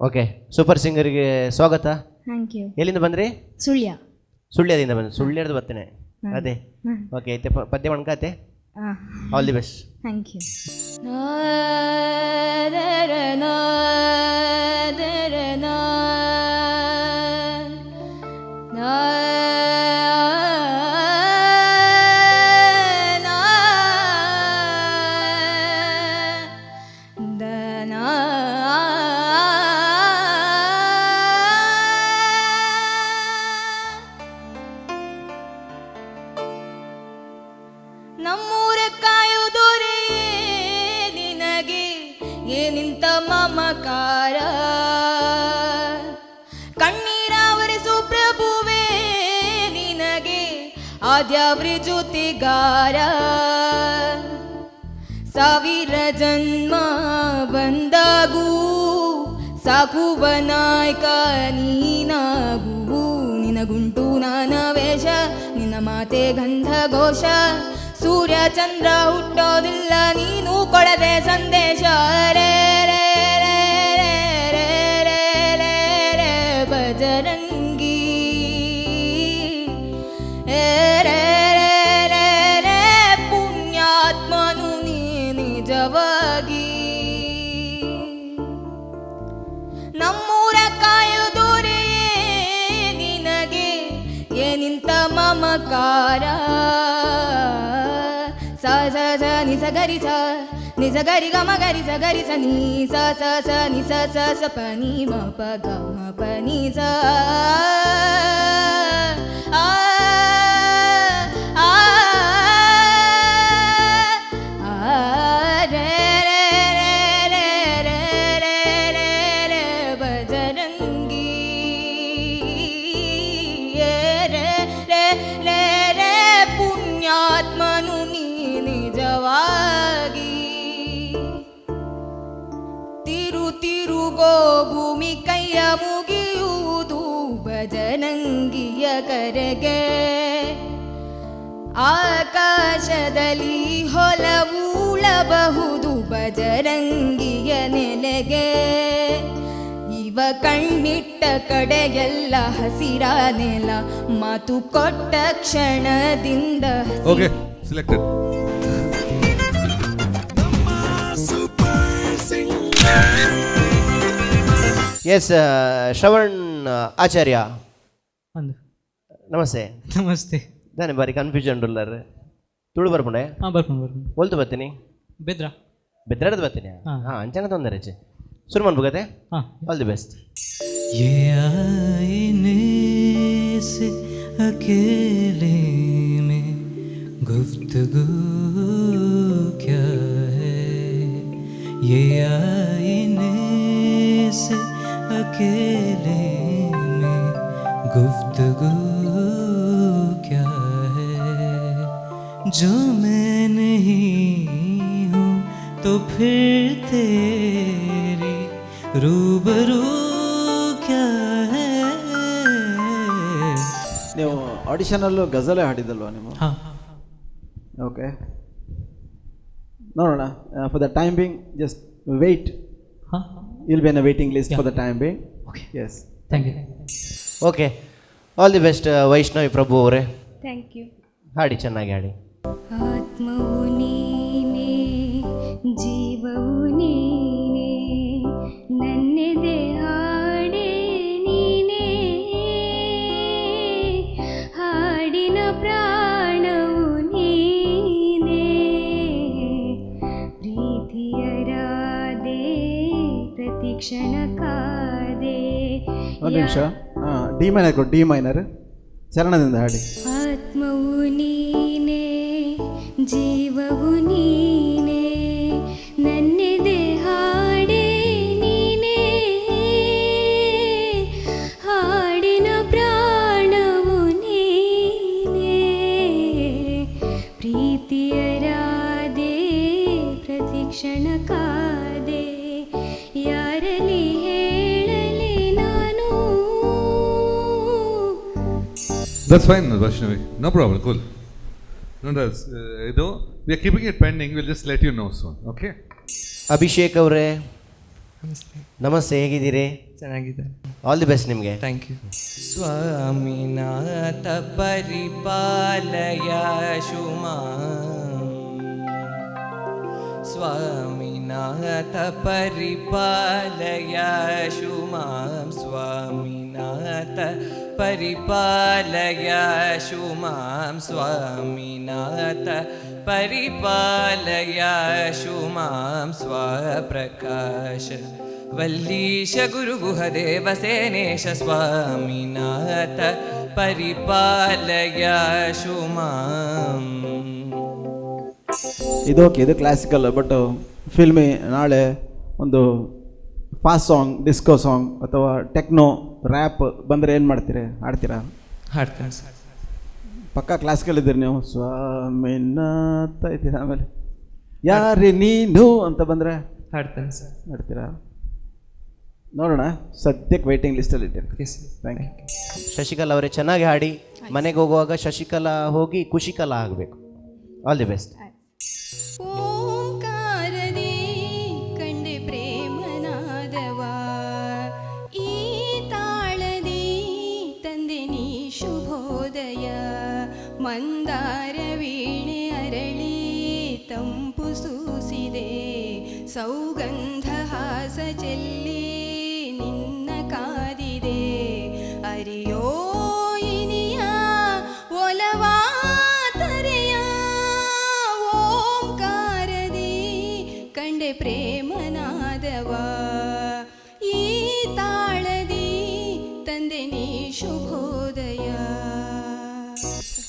ಓಕೆ, ಸೂಪರ್ ಸಿಂಗರ್ಗೆ ಸ್ವಾಗತ. Thank you. ಎಲ್ಲಿಂದ ಬಂದ್ರಿ? ಸುಳ್ಯ. ಸುಳ್ಯದಿಂದ ಬಂದು ಸುಳ್ಯದ ಬರ್ತೇನೆ. ಅದೇ ಓಕೆ. ಐತೆ ಪದ್ಯ ಮಣ್ಕಾತೆ? All the best. Thank you. ನಮ್ಮೂರ ಕಾಯುವುದೋರೇ ನಿನಗೆ ಏನಿಂತ ಮಮಕಾರ, ಕಣ್ಣೀರಾವರಿಸು ಪ್ರಭುವೇ ನಿನಗೆ ಆದ್ಯಾವ್ರಿ ಜೊತೆಗಾರ. ಸಾವಿರ ಜನ್ಮ ಬಂದಾಗೂ ಸಾಕುವ ನಾಯಕ ನೀನಾಗೂ, ನಿನಗುಂಟು ನಾನ ವೇಷ ನಿನ್ನ ಮಾತೆ ಗಂಧ ಘೋಷ, ಸೂರ್ಯ ಚಂದ್ರ ಹುಟ್ಟೋದಿಲ್ಲ ನೀನು ಕೊಡದೆ ಸಂದೇಶ. ರೇ ರೇ ರೇ ರೇ ರೇ ರೇ ರೇ ರೇ ಬಜರಂಗಿ, ರೇ ರೇ ರೇ ರೇ ರೇ ಪುಣ್ಯಾತ್ಮನು ನೀ ನಿಜವಾಗಿ. ನಮ್ಮೂರ ಕಾಯುವುದೋರೇ ನಿನಗೆ ಏನಿಂತ ಮಮಕಾರ, ಸ ಸ ಸ ನಿ ಸ ಗರಿ ಸ ನಿ ಸ ಗರಿ ಗ ಮ ಗರಿ ಸ ಗರಿ ಸ ನಿ ಸ ಸ ಸ ನಿ ಸ ಸ ಸ ಪ ನಿ ಮ ಪ ಗ ಮ ಪ ನಿ ಸ ಆ ಆ ಆ ರೇ ರೇ ರೇ ರೇ ರೇ ರೇ ರೇ ರೇ ಬಜರಂಗಿ, ರೇ ರೇ ರೇ ರೇ ಪುಣ್ಯಾತ್ಮನು ನೀ ನಿಜವಾಗಿ. ತಿರುಗೋ ಭೂಮಿ ಕೈಯ ಮುಗಿಯುವುದು ಭಜನಂಗಿಯ ಕರೆಗೆ, ಆಕಾಶದಲ್ಲಿ ಹೊಲವೂಳಬಹುದು ಬಜರಂಗಿಯ ನೆಲೆಗೆ. ಇವ ಕಣ್ಣಿಟ್ಟ ಕಡೆಗೆಲ್ಲ ಹಸಿರ ನೆಲ, ಮಾತು ಕೊಟ್ಟ ಕ್ಷಣದಿಂದ ಓಕೆ ಸಿಲೆಕ್ಟೆಡ್. ಎಸ್ ಶ್ರವಣ್ ಆಚಾರ್ಯ ಅಂದು ನಮಸ್ತೆ. ನಮಸ್ತೆ. ನಾನೇ ಬಾರಿ ಕನ್ಫ್ಯೂಷನ್ ಉಳ್ಳರ್ ತುಳು ಬರ್ಪುಂಡೆ. ಹಾಂ ಬರ್ಕೊಂಡು ಒಲ್ತು ಬರ್ತೀನಿ ಬೆದ್ರ ಬೆದ್ರಾಡದು ಬರ್ತೀನಿ. ಹಾಂ ಅಂಚನ ತೊಂದರೆ ಶುರು ಮಾಡ್ಬೋಗತ್ತೆ. ಹಾಂ ಆಲ್ ದಿ ಬೆಸ್ಟ್. ये आईने से अकेले में गुफ्तगू क्या है, ये आईने से अकेले में गुफ्तगू क्या है, जो मैं नहीं हूँ तो फिर तेरी रूबरू क्या है. ನೀವು ಆಡಿಷನಲ್ಲೂ ಗಜಲೇ ಹಾಡಿದಲ್ವಾ ನೀವು? ಹಾಂ ಓಕೆ ನೋಡೋಣ. For the time being just wait. ಹಾಂ will be in a waiting list for the time being. Yes thank you. Okay all the best Vaishnavi Prabhu ಅವರೇ. Thank you. ಹಾಡಿ ಚೆನ್ನಾಗಿ ಹಾಡಿ. ಆತ್ಮವು ನೀನೇ, ಜೀವವು ನೀನೇ, ನನ್ನೆದೆ ಹಾಡೆ ನೀನೇ, ಹಾಡಿನ ಪ್ರಾಣವು ನೀನೇ, ಪ್ರೀತಿಯ ರಾಧೆ ಪ್ರತಿಕ್ಷಣ ಕಾದೆ. ಒಂದು ನಿಮಿಷ. ಡಿ ಮೈನರ್ ಕೊಡು, ಡಿ ಮೈನರ್ ಚರಣದಿಂದ ಹಾಡಿ. ಆತ್ಮವು ನೀನೇ, ಜೀವವು ನೀನೇ, ನನ್ನೆದೆ ಹಾಡೆ ನೀನೇ, ಹಾಡಿನ ಪ್ರಾಣವು ನೀನೇ, ಪ್ರೀತಿಯ ರಾಧೆ ಪ್ರತಿಕ್ಷಣ ಕಾದೆ, ಯಾರಲ್ಲಿ ಹೇಳಲಿ ನಾನು. That's fine, Vaishnavi. No problem. Cool. No, that's we are keeping it pending. We'll just let you know soon. Okay? Abhishek ಅವರೇ ನಮಸ್ತೆ. ನಮಸ್ತೆ, ಹೇಗಿದ್ದೀರಿ? ಚೆನ್ನಾಗಿದೆ. ಆಲ್ ದಿ ಬೆಸ್ಟ್ ನಿಮಗೆ. Thank you. ಸ್ವಾಮಿನಾಥ ಪರಿಪಾಲಯ ಶುಮಾಂ स्वामिनाथ परिपालयशु मां स्वामिनाथ परिपालयशु मां स्वामिनाथ परिपालयशु मां स्वप्रकाश वल्लीश गुरुगुहदेव सेनेश स्वामिनाथ परिपालयशु मां. ಇದು ಕ್ಲಾಸಿಕಲ್, ಬಟ್ ಫಿಲ್ಮಿ ನಾಳೆ ಒಂದು ಫಾಸ್ಟ್ ಸಾಂಗ್, ಡಿಸ್ಕೋ ಸಾಂಗ್ ಅಥವಾ ಟೆಕ್ನೋ ರ್ಯಾಪ್ ಬಂದರೆ ಏನು ಮಾಡ್ತೀರಿ? ಹಾಡ್ತೀರಾ? ಹಾಡ್ತೀನಿ ಸರ್. ಪಕ್ಕಾ ಕ್ಲಾಸಿಕಲ್ ಇದ್ದೀರಿ ನೀವು. ಸ್ವಾಮಿನಾಥ ಇದ್ದೀರಾ. ಆಮೇಲೆ ಯಾರೇ ನೀನು ಅಂತ ಬಂದರೆ ಹಾಡ್ತೀನಿ ಸರ್. ಮಾಡ್ತೀರಾ? ನೋಡೋಣ. ಸದ್ಯಕ್ಕೆ ವೇಟಿಂಗ್ ಲಿಸ್ಟಲ್ಲಿ ಇದ್ದೀರಿ. Thank you. ಶಶಿಕಲಾ ಅವರೇ, ಚೆನ್ನಾಗಿ ಹಾಡಿ. ಮನೆಗೆ ಹೋಗುವಾಗ ಶಶಿಕಲಾ ಹೋಗಿ ಖುಷಿಕಲಾ ಆಗಬೇಕು. All the best. ಓಂಕಾರದಿ ಕಂಡೆ ಪ್ರೇಮನಾದವ, ಈ ತಾಳದಿ ತಂದೆ ನೀ ಶುಭೋದಯ. ಮಂದಾರ ವೀಣೆ ಅರಳಿ ತಂಪು ಸೂಸಿದೆ, ಸೌಗಂಧ ಹಾಸ ಚೆಲ್ಲಿ ನಿನ್ನ ಕಾದಿದೆ. ಅರಿಯೋ ಇನಿಯ ಒಲವಾ ತರೆಯ, ಓಂಕಾರದಿ ಕಂಡೆ ಪ್ರೇಮನಾದವ, ಈ ತಾಳದಿ ತಂದೆ ನೀ ಶುಭೋದಯ.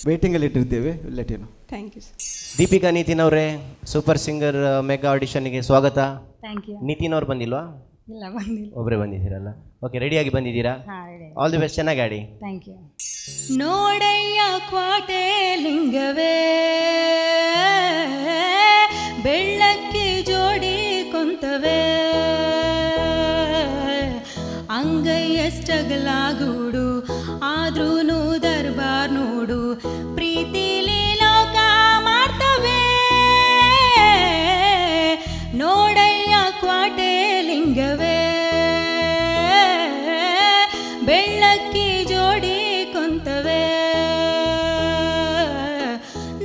ವೇಟಿಂಗಲ್ಲಿ ಇಟ್ಟಿರ್ತೀವಿ. Let you know. Thank you sir. Deepika Nitin ಅವರೇ, ಸೂಪರ್ ಸಿಂಗರ್ ಮೆಗಾ ಆಡಿಷನ್ಗೆ ಸ್ವಾಗತ. Thank you. ನಿತಿನ್ ಅವ್ರು ಬಂದಿಲ್ವಾ? ಇಲ್ಲ, ಬಂದಿಲ್ಲ. ಒಬ್ಬರೇ ಬಂದಿದ್ದೀರಲ್ಲ. ಓಕೆ, ರೆಡಿಯಾಗಿ ಬಂದಿದ್ದೀರಾ? All the best. ಚೆನ್ನಾಗಿ ಆಡಿ. Thank you. ನೋಡಯ್ಯ ಕ್ವಾಟೆ ಲಿಂಗವೇ, ಬೆಳ್ಳಕ್ಕಿ ಜೋಡಿ ಕೊಂತವೆ, ಅಂಗೈಯಷ್ಟಗಲಾಗೂಡು ಆದ್ರೂ ದರ್ಬಾರ್ ನೋಡು, ಪ್ರೀತಿಲಿ ಲೋಕ ಮಾಡ್ತವೆ. ನೋಡಯ್ಯ ಕ್ವಾಟೆ ಲಿಂಗವೇ, ಬೆಳ್ಳಕ್ಕಿ ಜೋಡಿ ಕೊಂತವೆ,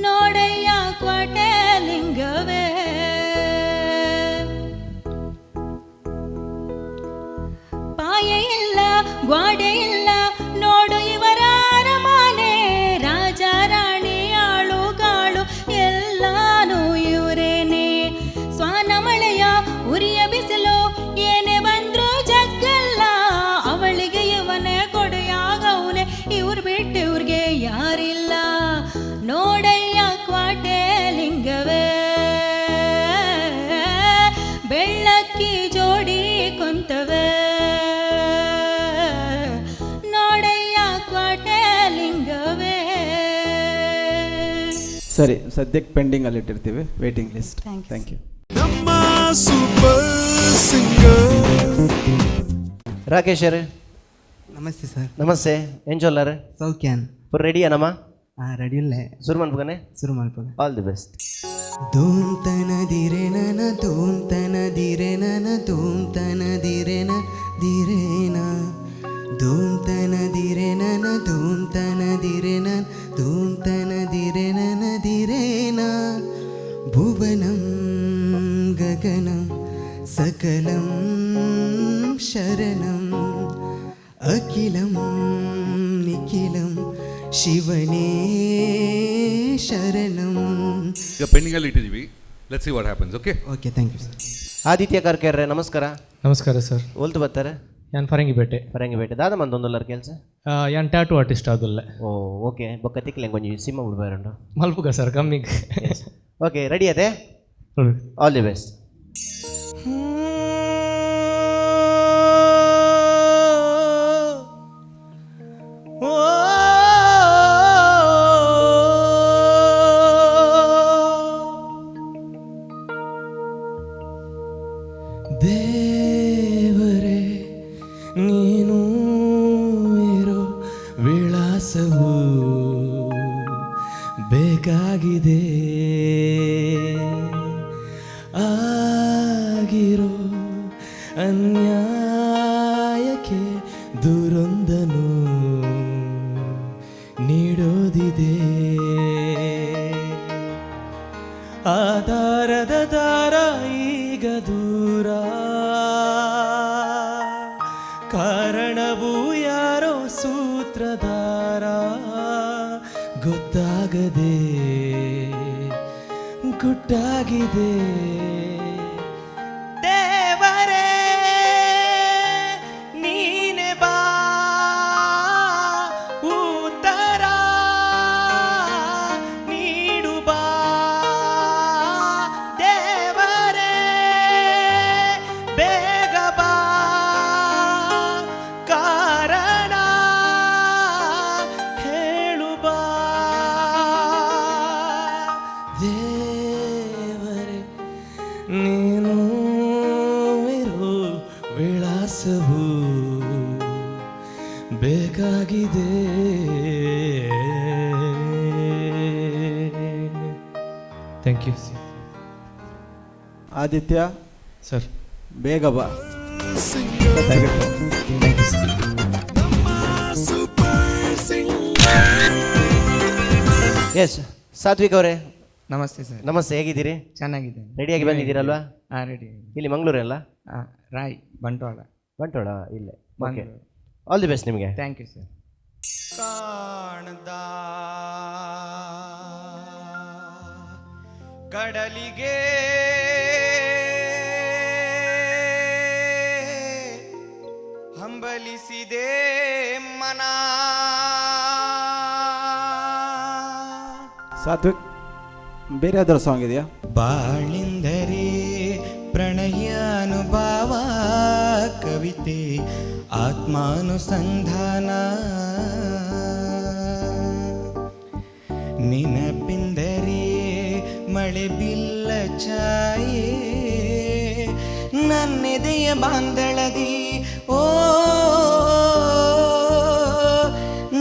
ನೋಡಯ್ಯ ಕ್ವಾಟೆ ಲಿಂಗವೇ. ಪಾಯೆ ಇಲ್ಲ ಗ್ವಾಡೆ ಇಲ್ಲ ನೋಡು ಇವರ ಅರಮನೆ, ರಾಜ ರಾಣಿ ಆಳುಗಾಳು ಎಲ್ಲಾನು ಇವರೇನೆ. ಸ್ವಾನ ಮಳೆಯ ಉರಿಯ ಬಿಸಿಲು ಏನೇ ಬಂದ್ರು ಜಗ್ಗಲ್ಲ, ಅವಳಿಗೆ ಇವನೇ ಕೊಡೆಯಾಗವನೆ, ಇವ್ರು ಬಿಟ್ಟು ಇವ್ರಿಗೆ ಯಾರಿಲ್ಲ. ನೋಡಯ್ಯ ಕ್ವಾಟೆ ಲಿಂಗವೇ, ಬೆಳ್ಳಕ್ಕಿ ಜೋಡಿ ಕೊಂತವೆ, ನೋಡಯ್ಯ ಕ್ವಾಟೆ ಲಿಂಗವೇ. ಸರಿ, ಸದ್ಯಕ್ಕೆ ಪೆಂಡಿಂಗಲ್ಲಿ ಇಟ್ಟಿರ್ತೀವಿ. Waiting list. Thank you. Rakesh ಅವರೇ, ನಮಸ್ತೆ ಸರ್. ನಮಸ್ತೆ. ಏನ್ ಚೊಲ್ಲರ್? ಸೌಖ್ಯಾನ್. ಪುರ ರೆಡಿಯಾನಮ್ಮ? ರೆಡಿ ಇಲ್ಲೇ. ಶುರು ಮಾಡ್ಬೇಕನೆ? ಶುರು ಮಾಡ್ಬೇಕು. All the best. ಧೂಮ್ತನದಿರೆ ನನ ಧೂಮ್ತನದಿರೆ ನನ ಧೂಮ್ತನದಿರೆ ನ ದಿರೇನ ಧೂಮ್ತನದಿರೆ ನನ ಧೂಮ್ತನದಿರೆ ನ ಧೂಮ್ತನದಿರೆ ನನ ದಿರೇನ ಭುವನಂ ಗಗನಂ ಸಕಲಂ ಶರಣಂ ಅಖಿಲಂ ನಿಖಿಲಂ ಶಿವನೇ ಶರಣಂ. ಈಗ ಪೆಂಡಿಂಗಲ್ಲಿ ಇಟ್ಟಿದ್ದೀವಿ. Let's see what happens. Okay okay, thank you sir. Aditya Karkere, ನಮಸ್ಕಾರ. ನಮಸ್ಕಾರ ಸರ್. ಓಲ್ತು ಬರ್ತಾರೆ? ಯಾನ್ ಫರಂಗಿಪೇಟೆ. ಫರಂಗಿಪೇಟೆ ದಾದ ಮಂದೊಂದುಲ್ಲರ ಕೆಲಸ? ಯಾನ್ ಟ್ಯಾಟೂ ಆರ್ಟಿಸ್ಟ್ ಆದುಲ್ಲ. ಓ ಓಕೆ. ಬೊಕ್ಕ ತಿಕ್ಲೆ ಕೊಂಚ ಸಿನಿಮಾ ಬಿಡ್ಬಾರಂಡು ಮಲ್ಪುಗ ಸರ್ ಕಮ್ಮಿಗೆ. ಓಕೆ, ರೆಡಿ ಅದೇ? All the best. ದೇವರೇ ನೀನು ಇರೋ ವಿಳಾಸವು ಬೇಕಾಗಿದೆ. ಕಾರಣವು ಯಾರೋ ಸೂತ್ರಧಾರ ಗೊತ್ತಾಗದೆ ಗುಟ್ಟಾಗಿದೆ ದೇವರೇ ನೀನೆ ಬಾ ಉತ್ತರ ನೀಡು ಬಾ ದೇವರೇ ಬೇಗ ಬಾ ಕಾರಣ ಹೇಳು ಬಾ ದೇವರೇ ನೀನು ಇರೋ ವಿಳಾಸವು ಬೇಕಾಗಿದೆ ಥ್ಯಾಂಕ್ ಯು ಆದಿತ್ಯ ಸರ್ ಬೇಗ ಬಾ. ಎಸ್ ಸಾತ್ವಿಕ್ ಅವರೇ ನಮಸ್ತೆ ಸರ್. ನಮಸ್ತೆ, ಹೇಗಿದ್ದೀರಿ? ಚೆನ್ನಾಗಿದೆ. ರೆಡಿಯಾಗಿ ಬಂದಿದ್ದೀರಲ್ವಾ? ಹಾಂ ರೆಡಿ. ಇಲ್ಲಿ ಮಂಗಳೂರಲ್ಲ? ರಾಯ್ ಬಂಟ್ವಾಳ. ಬಂಟೋಳ ಇಲ್ಲೇ. ಓಕೆ, ಆಲ್ ದಿ ಬೆಸ್ಟ್ ನಿಮಗೆ. Thank you sir. ಕಾಣದ ಕಡಲಿಗೆ ಹಂಬಲಿಸಿದೆ ಮನ. ಸಾತ್ವಿಕ್, ಬೇರೆ ಯಾವ್ದಾದ್ರು ಸಾಂಗ್ ಇದೆಯಾ? ಬಾಳೆಂದರೆ ಪ್ರಣಯಾನುಭವ ಕವಿತೆ ಆತ್ಮಾನುಸಂಧಾನ ನೆನಪೆಂದರೆ ಮಳೆ ಬಿಲ್ಲ ಛಾಯೆ ನನ್ನೆದೆಯ ಬಾಂದಳದಿ ಓ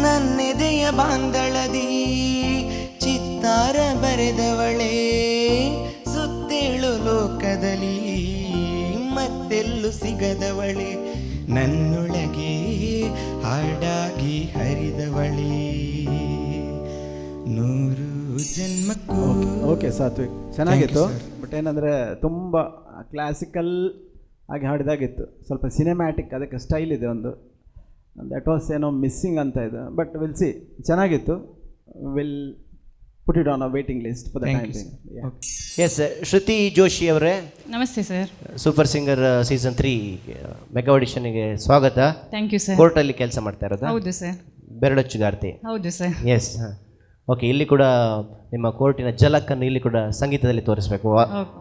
ನನ್ನೆದೆಯ ಬಾಂದಳದಿ ಚಿತ್ತಾರ ಬರೆದವಳೆ ಸುತ್ತೇಳು ಲೋಕದಲ್ಲಿ ಮತ್ತೆಲ್ಲೂ ಸಿಗದವಳೆ ನನ್ನೊಳಗೆ ಹಾಡಾಗಿ ಹರಿದವಳೆ ನೂರು ಜನ್ಮಕ್ಕೂ. ಓಕೆ ಸಾತ್ವಿಕ್, ಚೆನ್ನಾಗಿತ್ತು. ಬಟ್ ಏನಂದರೆ ತುಂಬ ಕ್ಲಾಸಿಕಲ್ ಆಗಿ ಹಾಡಿದಾಗಿತ್ತು, ಸ್ವಲ್ಪ ಸಿನಿಮ್ಯಾಟಿಕ್, ಅದಕ್ಕೆ ಸ್ಟೈಲ್ ಇದೆ ಒಂದು. ದಟ್ ವಾಸ್ ಏನೋ ಮಿಸ್ಸಿಂಗ್ ಅಂತ ಇದೆ. ಬಟ್ ವಿಲ್ ಸಿ, ಚೆನ್ನಾಗಿತ್ತು. Will put it on a waiting list for the time. Yes, Shruti Joshi ಅವರೇ ನಮಸ್ತೆ sir. Super singer season 3 mega ಆಡಿಷನ್ಗೆ ಸ್ವಾಗತ. Thank you sir. ಕೋರ್ಟಲ್ಲಿ ಕೆಲಸ ಮಾಡ್ತಾ ಇರೋದಾ? ಹೌದು ಸರ್. ಬೆರಳಚ್ಚುಗಾರ್ತಿ. ಹೌದು ಸರ್. ಎಸ್. ಓಕೆ, ಇಲ್ಲಿ ಕೂಡ ನಿಮ್ಮ ಕೋರ್ಟಿನ ಝಲಕನ್ನು ಇಲ್ಲಿ ಕೂಡ ಸಂಗೀತದಲ್ಲಿ ತೋರಿಸಬೇಕು.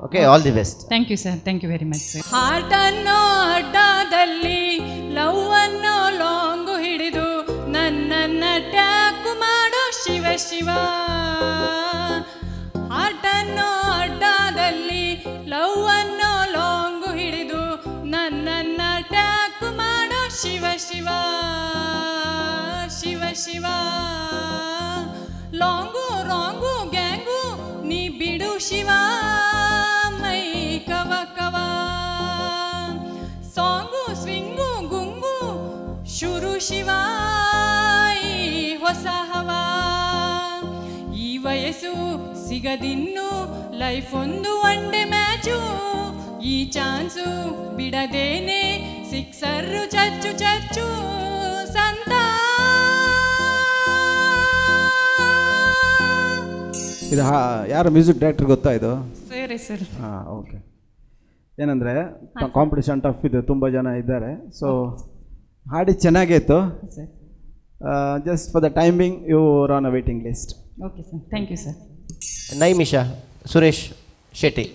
Okay, all the best. Thank you sir. Thank you very much sir. Heart ಅನ್ನೋ ಅಡ್ಡದಲ್ಲಿ ಲವ್ ಅನ್ನೋ ಲಾಂಗು ಹಿಡಿದು ನನ್ನನ್ನ ಟ್ಯಾಕ್ ಮಾಡೋ ಶಿವ ಶಿವ. ಹಾರ್ಟ್ ಅನ್ನೋ ಅಡ್ಡದಲ್ಲಿ ಲವ್ ಅನ್ನೋ ಲಾಂಗು ಹಿಡಿದು ನನ್ನನ್ನ ಟ್ಯಾಕ್ ಮಾಡೋ Shiva Shiva Shiva Shiva. Long wrong gang ನೀ ಬಿಡು ಶಿವ ಮೈ ಕವ ಕವ. ಸಾಂಗು ಸ್ವಿಂಗು ಗುಂಗು ಶುರು ಶಿವ ಈ ಹೊಸ ಹವಾ. ಈ ವಯಸ್ಸು ಸಿಗದಿನ್ನು ಲೈಫ್ ಒಂದು ಒನ್-ಡೇ ಮ್ಯಾಚು. ಈ ಚಾನ್ಸು ಬಿಡದೇನೆ ಸಿಕ್ಸರ್ರು ಚಚ್ಚು ಚಚ್ಚು ಸಂತ. ಇದು ಯಾರು ಮ್ಯೂಸಿಕ್ ಡೈರೆಕ್ಟರ್ ಗೊತ್ತಾ ಇದು? ಸರಿ ಸರ್. ಹಾಂ, ಓಕೆ. ಏನಂದರೆ ಕಾಂಪಿಟೇಷನ್ ಟಫ್ ಇದೆ, ತುಂಬ ಜನ ಇದ್ದಾರೆ. ಸೊ ಹಾಡಿ ಚೆನ್ನಾಗೇ ಇತ್ತು. Just for the timing you are on a waiting list. Okay sir. Thank you sir. Naimisha Suresh Shetty,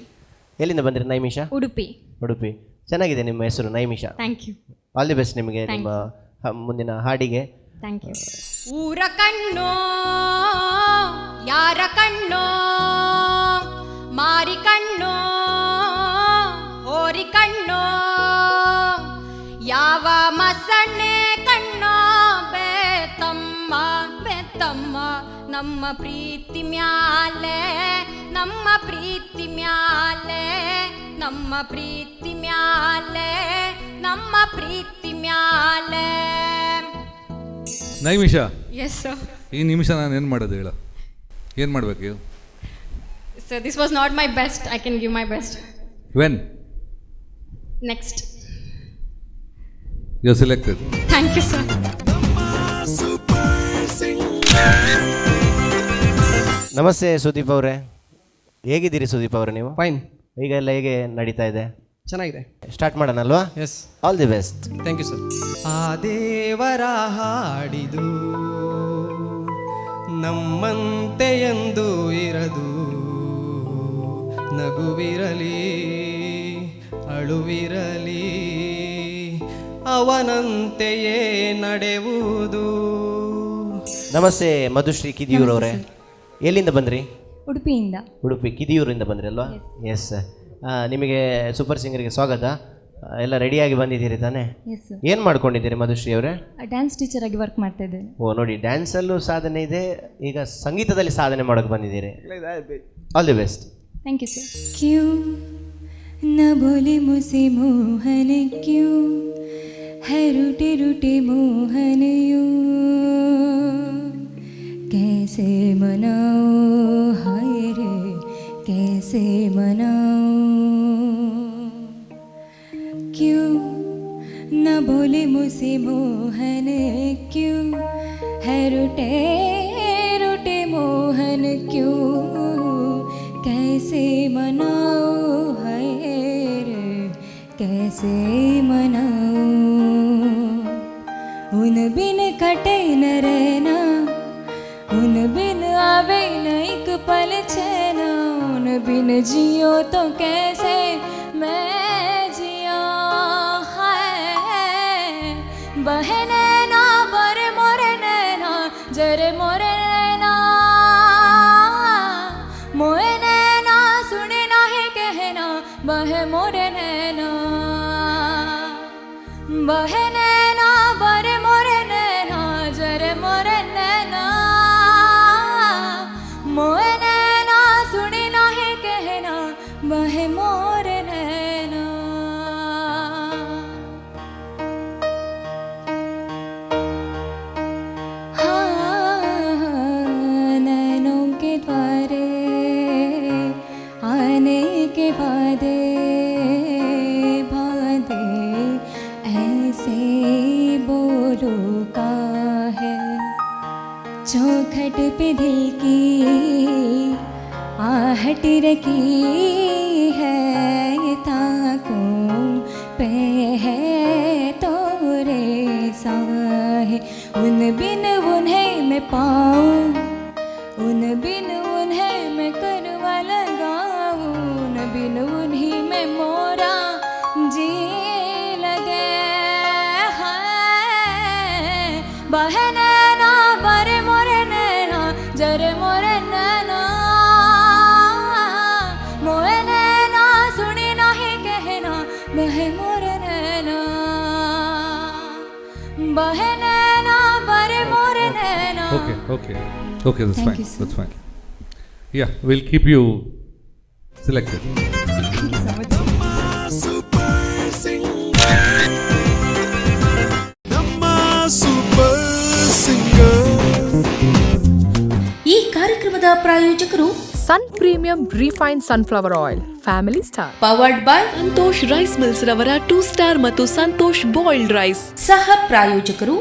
ಎಲ್ಲಿಂದ ಬಂದಿರಿ ನೈಮಿಷಾ? ಉಡುಪಿ. ಉಡುಪಿ. ಚೆನ್ನಾಗಿದೆ ನಿಮ್ಮ ಹೆಸರು Naimisha. Thank you. All the best ನಿಮಗೆ ನಿಮ್ಮ ಮುಂದಿನ ಹಾಡಿಗೆ. Thank you. ಊರ ಕಣ್ಣೋ ಯಾರ ಕಣ್ಣೋ ಮಾರಿ ಕಣ್ಣೋ ಹೋರಿ ಕಣ್ಣೋ ಯಾವ ಮಸಣ್ಣೆ ಕಣ್ಣೋ ಬೇತಮ್ಮ ಬೇತಮ್ಮ. ನಮ್ಮ ಪ್ರೀತಿ ಮ್ಯಾಲೆ ನಮ್ಮ ಪ್ರೀತಿ ಮ್ಯಾಲೆ ನಮ್ಮ ಪ್ರೀತಿ ಮ್ಯಾಲೆ ನಮ್ಮ ಪ್ರೀತಿ ಮ್ಯಾಲೆ. ನೈಮಿಷಾ, ಎಸ್ ಸರ್. ಈ ನಿಮಿಷ ನಾನು ಏನು ಮಾಡೋದು ಹೇಳು? ಏನು ಮಾಡಬೇಕು? So this was not my best. I can give my best. When? Next. You are selected. Thank you sir. ನಮಸ್ತೆ ಸುದೀಪ್ ಅವರೇ, ಹೇಗಿದ್ದೀರಿ ಸುದೀಪ್ ಅವರೇ ನೀವು? ಫೈನ್. ಈಗ ಎಲ್ಲ ಹೇಗೆ ನಡೀತಾ ಇದೆ? ಚೆನ್ನಾಗಿದೆ. ಸ್ಟಾರ್ಟ್ ಮಾಡೋಣ ಅಲ್ವಾ? Yes. All the best. Thank you sir. ಆ ದೇವರ ಹಾಡಿದು ನಮ್ಮಂತೆ ಎಂದು ಇರದು, ನಗುವಿರಲಿ ಅಳುವಿರಲಿ ಅವನಂತೆಯೇ ನಡೆಯುವುದು. ನಮಸ್ತೆ ಮಧುಶ್ರೀ ಕಿದಿಯೂರವರೇ, ಎಲ್ಲಿಂದ ಬಂದ್ರಿ? ಉಡುಪಿಯಿಂದ. ಉಡುಪಿ ಕಿದಿಯೂರಿಂದ ಬಂದ್ರಿ ಅಲ್ವಾ? ಎಸ್. ನಿಮಗೆ ಸೂಪರ್ ಸಿಂಗರ್ಗೆ ಸ್ವಾಗತ. ಎಲ್ಲ ರೆಡಿಯಾಗಿ ಬಂದಿದ್ದೀರಿ ತಾನೇ? ಎಸ್. ಏನು ಮಾಡ್ಕೊಂಡಿದ್ದೀರಿ ಮಧುಶ್ರೀ ಅವರೇ? ಡ್ಯಾನ್ಸ್ ಟೀಚರ್ ಆಗಿ ವರ್ಕ್ ಮಾಡ್ತಾ ಇದ್ದೇನೆ. ಓ ನೋಡಿ, ಡ್ಯಾನ್ಸಲ್ಲೂ ಸಾಧನೆ ಇದೆ, ಈಗ ಸಂಗೀತದಲ್ಲಿ ಸಾಧನೆ ಮಾಡೋಕೆ ಬಂದಿದ್ದೀರಿ. All the best. Thank you sir. ಕ್ಯೂ न बोले मुझसे मोहन क्यों है रूठे रूठे मोहन यूं, कैसे मनाओ हाय रे कैसे मनाओ. क्यों न बोले मुझसे मोहन क्यों है रूठे रूठे मोहन क्यों, कैसे मनाओ हाय रे कैसे मनाओ. उन बिन कटे न रहना, उन बिन आवे न एक पल चैना, उन बिन जियो तो कैसे मैं जिया. हाय बहने ना बरे मोरे नैना जरे मोरे नैना, मोए नैना सुने ना है कहना बहे मोरे नैना, बहे नैना बरे मोरे नैना जरे मोरे नैना, मोए नैना सुने ना है कहना बहे मोरे नैना. नैनों के द्वारे आने के वादे बांधे ऐसे बोलो का है, चौखट पे दिल की आहट रखी है, ताकों पे है तोरे साहे. उन बिन उन्हें मैं पाऊं, उन बिन उन्हें मैं करवा लगाऊं, उन बिन उन्हीं में मोरा जी लगे. हाय बहने ना बरे मोरे नैना जरे मोरे नैना, मोए नैना सुनी नहीं कहना बहे मोरे नैना, बहे नैना बरे मोरे नैना. Okay, that's Thank fine. you, sir. That's fine. Yeah, we'll keep you selected. Thank you so much. ಈ ಕಾರ್ಯಕ್ರಮದ ಪ್ರಾಯೋಜಕರು Sun Premium Refined Sunflower Oil, Family Star. Powered by Santosh rice mills ರವರ 2 ಸ್ಟಾರ್ ಮತ್ತು ಸಂತೋಷ್ ಬಾಯ್ಲ್ಡ್ ರೈಸ್. ಸಹ ಪ್ರಾಯೋಜಕರು